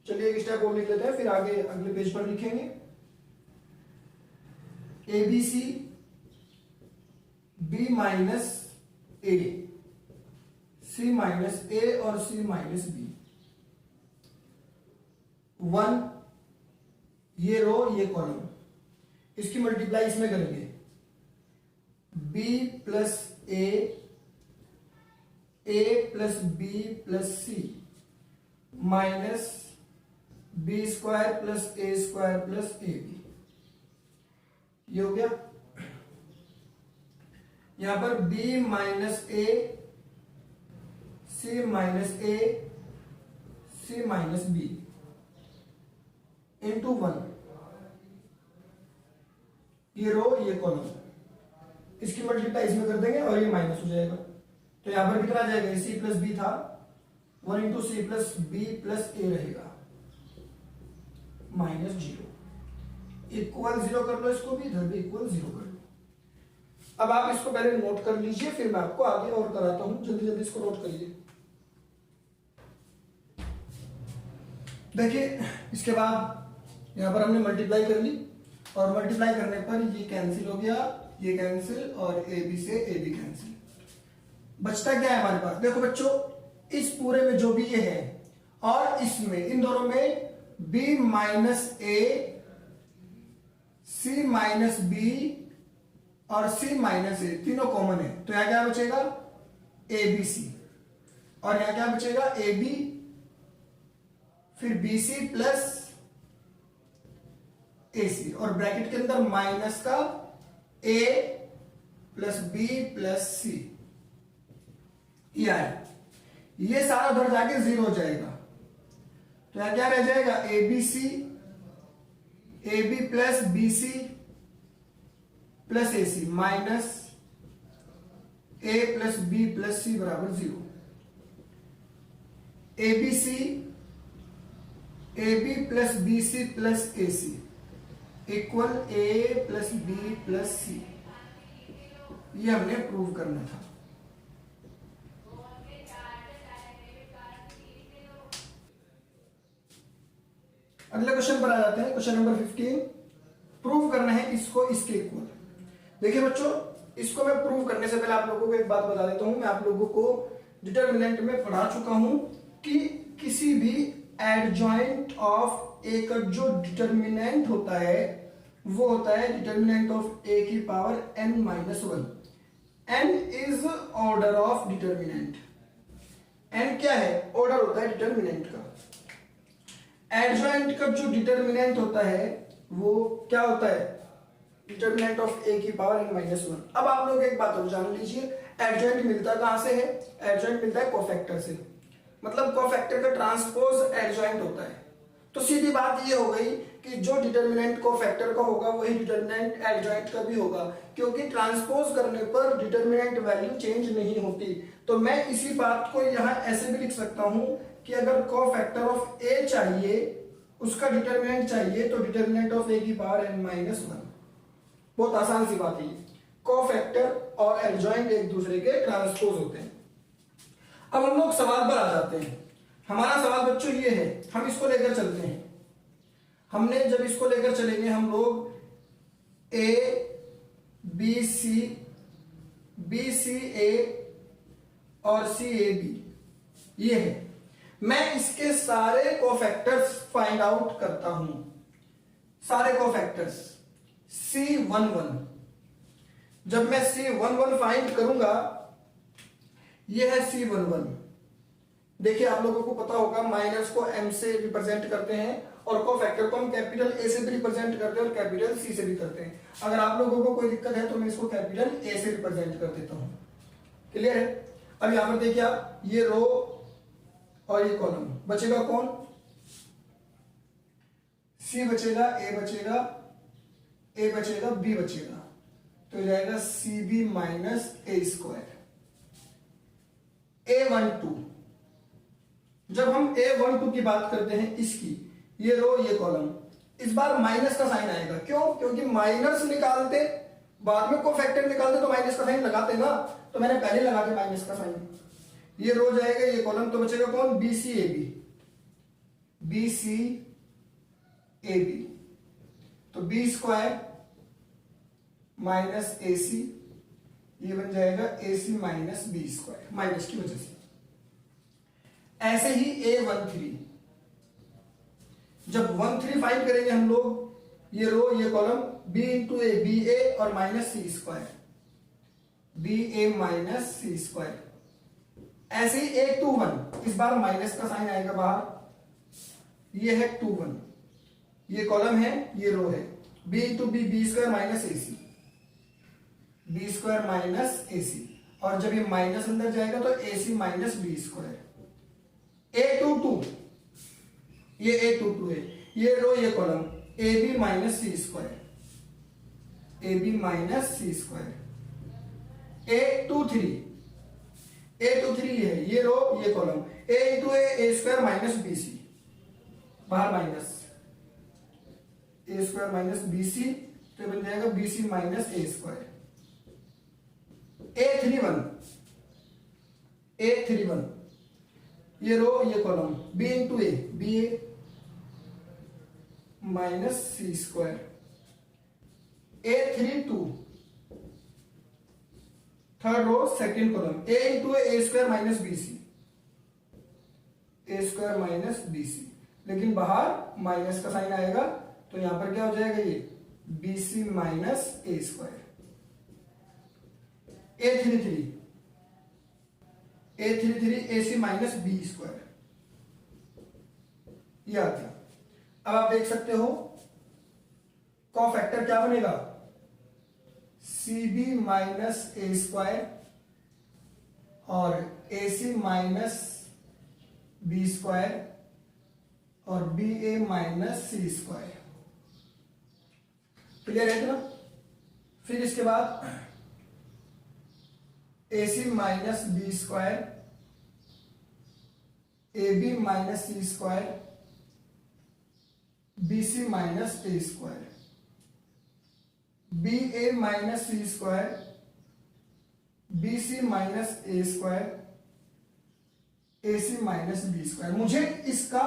[SPEAKER 1] चलिए एक स्टेप और लिख लेते हैं, फिर आगे अगले पेज पर लिखेंगे। ABC B minus A, C minus A और C माइनस बी, 1 ये रो ये कॉलम, इसकी मल्टीप्लाई इसमें करेंगे, b plus a plus B plus c minus B square plus A square plus A B. ये हो गया। यहां पर b माइनस ए, सी माइनस ए, सी माइनस बी इंटू 1, ये रो ये कॉलम, इसकी मल्टीप्लाई इसमें कर देंगे और ये माइनस हो जाएगा। तो यहां पर कितना आ जाएगा, सी प्लस बी था, 1 into C plus B plus A रहेगा माइनस 0 इक्वल 0 कर लो, इसको भी इधर भी इक्वल 0 कर लो। अब आप इसको पहले नोट कर लीजिए, फिर मैं आपको आगे और कराता हूं। जल्दी जल्दी इसको नोट करिए। देखिए इसके बाद यहां पर हमने मल्टीप्लाई कर ली और मल्टीप्लाई करने पर ये कैंसिल हो गया, ये कैंसिल और ए बी से ए बी कैंसिल। बचता क्या है हमारे पास, देखो बच्चों, इस पूरे में जो भी ये है और इसमें इन दोनों में b माइनस ए, सी माइनस बी और c माइनस ए तीनों कॉमन है, तो यहां क्या बचेगा, ए बी सी, और यहां क्या बचेगा, ए बी फिर B C plus A C, और ब्रैकेट के अंदर माइनस का ए प्लस बी प्लस सी। ये सारा उधर जाके 0 हो जाएगा, तो यहां क्या रह जाएगा, A B C, A B plus B C plus A C minus A plus B plus C बराबर 0। A B C, A B plus B C plus A C equal A plus B plus C. ये हमने प्रूव करना था। अगले क्वेश्चन पर आ जाते हैं। क्वेश्चन नंबर 15, प्रूव करना है इसको इसके इक्वल। देखिए बच्चों, इसको मैं प्रूव करने से पहले आप लोगों को एक बात बता देता हूं। मैं आप लोगों को डिटर्मिनेंट में पढ़ा चुका हूं कि किसी भी एडजॉइंट ऑफ ए का जो डिटर्मिनेंट होता है वो होता है डिटर्मिनेंट ऑफ ए की power n minus 1। n is order of determinant. n क्या है, ऑर्डर होता है डिटर्मिनेंट का। एडजॉइंट का जो डिटर्मिनेंट होता है वो क्या होता है, डिटर्मिनेंट ऑफ ए की पावर n माइनस 1। अब आप लोग एक बात और जान लीजिए, एडजॉइंट मिलता कहां से है, एडजॉइंट मिलता है कोफैक्टर से। मतलब कोफैक्टर का ट्रांसपोज एडजॉइंट होता है। तो सीधी बात ये हो गई कि जो डिटर्मिनेंट कोफैक्टर का होगा वही डिटर्मिनेंट एडजॉइंट का भी होगा, क्योंकि ट्रांसपोज करने पर डिटर्मिनेंट वैल्यू चेंज नहीं होती। तो मैं इसी बात को यहां ऐसे भी लिख सकता हूं कि अगर कोफैक्टर ऑफ ए चाहिए, उसका डिटर्मिनेंट चाहिए, तो डिटर्मिनेंट ऑफ ए की पावर n माइनस 1। बहुत आसान सी बात है। कोफैक्टर और एडजॉइंट एक दूसरे के ट्रांसपोज होते हैं। अब हम लोग सवाल पर आ जाते हैं। हमारा सवाल बच्चों ये है, हम इसको लेकर चलते हैं। हमने जब इसको लेकर चलेंगे हम लोग ए बी सी ए और सी ए बी, ये है। मैं इसके सारे कोफैक्टर्स फाइंड आउट करता हूं, सारे कोफैक्टर्स C11। जब मैं C11 फाइंड करूंगा, ये है C11। देखिए आप लोगों को पता होगा माइनस को M से रिप्रेजेंट करते हैं और कोफैक्टर को हम कैपिटल A से भी रिप्रेजेंट करते हैं और कैपिटल C से भी करते हैं। अगर आप लोगों को कोई दिक्कत है तो मैं इसको कैपिटल A से रिप्रेजेंट कर देता हूं। क्लियर है? अब यहां पर देखिए आप, ये रो और ये कॉलम, बचेगा कौन? C बचेगा, A बचेगा, A बचेगा, B बचेगा, तो जाएगा CB minus A square. A12, जब हम A12 की बात करते हैं, इसकी ये रो ये कॉलम, इस बार माइनस का साइन आएगा। क्यों? क्योंकि माइनस निकालते बाद में कोफैक्टर निकालते तो माइनस का साइन लगाते ना, तो मैंने पहले लगा दिया माइनस का साइन। ये रो जाएगा ये कॉलम, तो बचेगा कौन? BCAB, BCAB, तो B स्क्वायर माइनस AC, ये बन जाएगा AC minus B square, minus की वजह से। ऐसे ही A13, जब 13 फाइंड करेंगे हम लोग, ये रो ये column, B into A, BA और minus C square, BA minus C square. ऐसे ही A21, इस बार माइनस का साइन आएगा बाहर, ये है 21, ये कॉलम है ये रो है, B into B, B square minus AC, B square minus AC, और जब ये माइनस अंदर जाएगा तो AC minus B square. A22, ये A22 है, ये रो ये column, AB minus C square, AB minus C square. A23, A23 है, ये रो ये column, A into A square minus BC, बाहर minus, A square minus BC, तो ये बन जाएगा BC minus A square. A31, A31, ये रो ये column, B into A, BA minus C square. A32, third row second column, A into A square minus BC, A square minus BC, लेकिन बाहर माइनस का साइन आएगा, तो यहां पर क्या हो जाएगा? ये BC minus A square. A33, A33, AC minus B square, ये आ गया। अब आप देख सकते हो कोफैक्टर क्या बनेगा? CB माइनस A स्क्वायर और AC माइनस B स्क्वायर और BA minus C square. Clear है ना? फिर इसके बाद AC minus B square, AB minus C square, BC minus A square, BA minus C square, BC minus A square, AC minus B square. मुझे इसका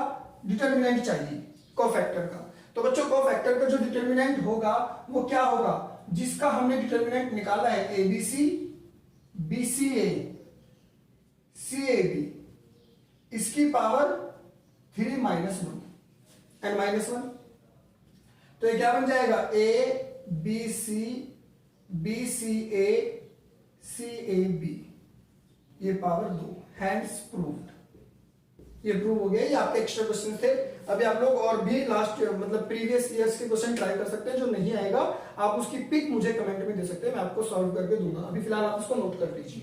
[SPEAKER 1] डिटर्मिनेंट चाहिए कोफैक्टर का। तो बच्चों कोफैक्टर का जो डिटर्मिनेंट होगा वो क्या होगा? जिसका हमने डिटर्मिनेंट निकाला है ABC, BCA, CAB, इसकी पावर 3 माइनस 1 n माइनस 1, तो ये क्या बन जाएगा? ABC, BCA, CAB, ये पावर 2, हैंड्स प्रूव्ड। ये प्रूव हो गया। ये आपके एक्स्ट्रा क्वेश्चन थे। अभी आप लोग और भी लास्ट मतलब प्रीवियस ईयर्स के क्वेश्चन ट्राई कर सकते हैं। जो नहीं आएगा आप उसकी पिक मुझे कमेंट में दे सकते हैं, मैं आपको सॉल्व करके दूंगा। अभी फिलहाल आप इसको नोट कर लीजिए।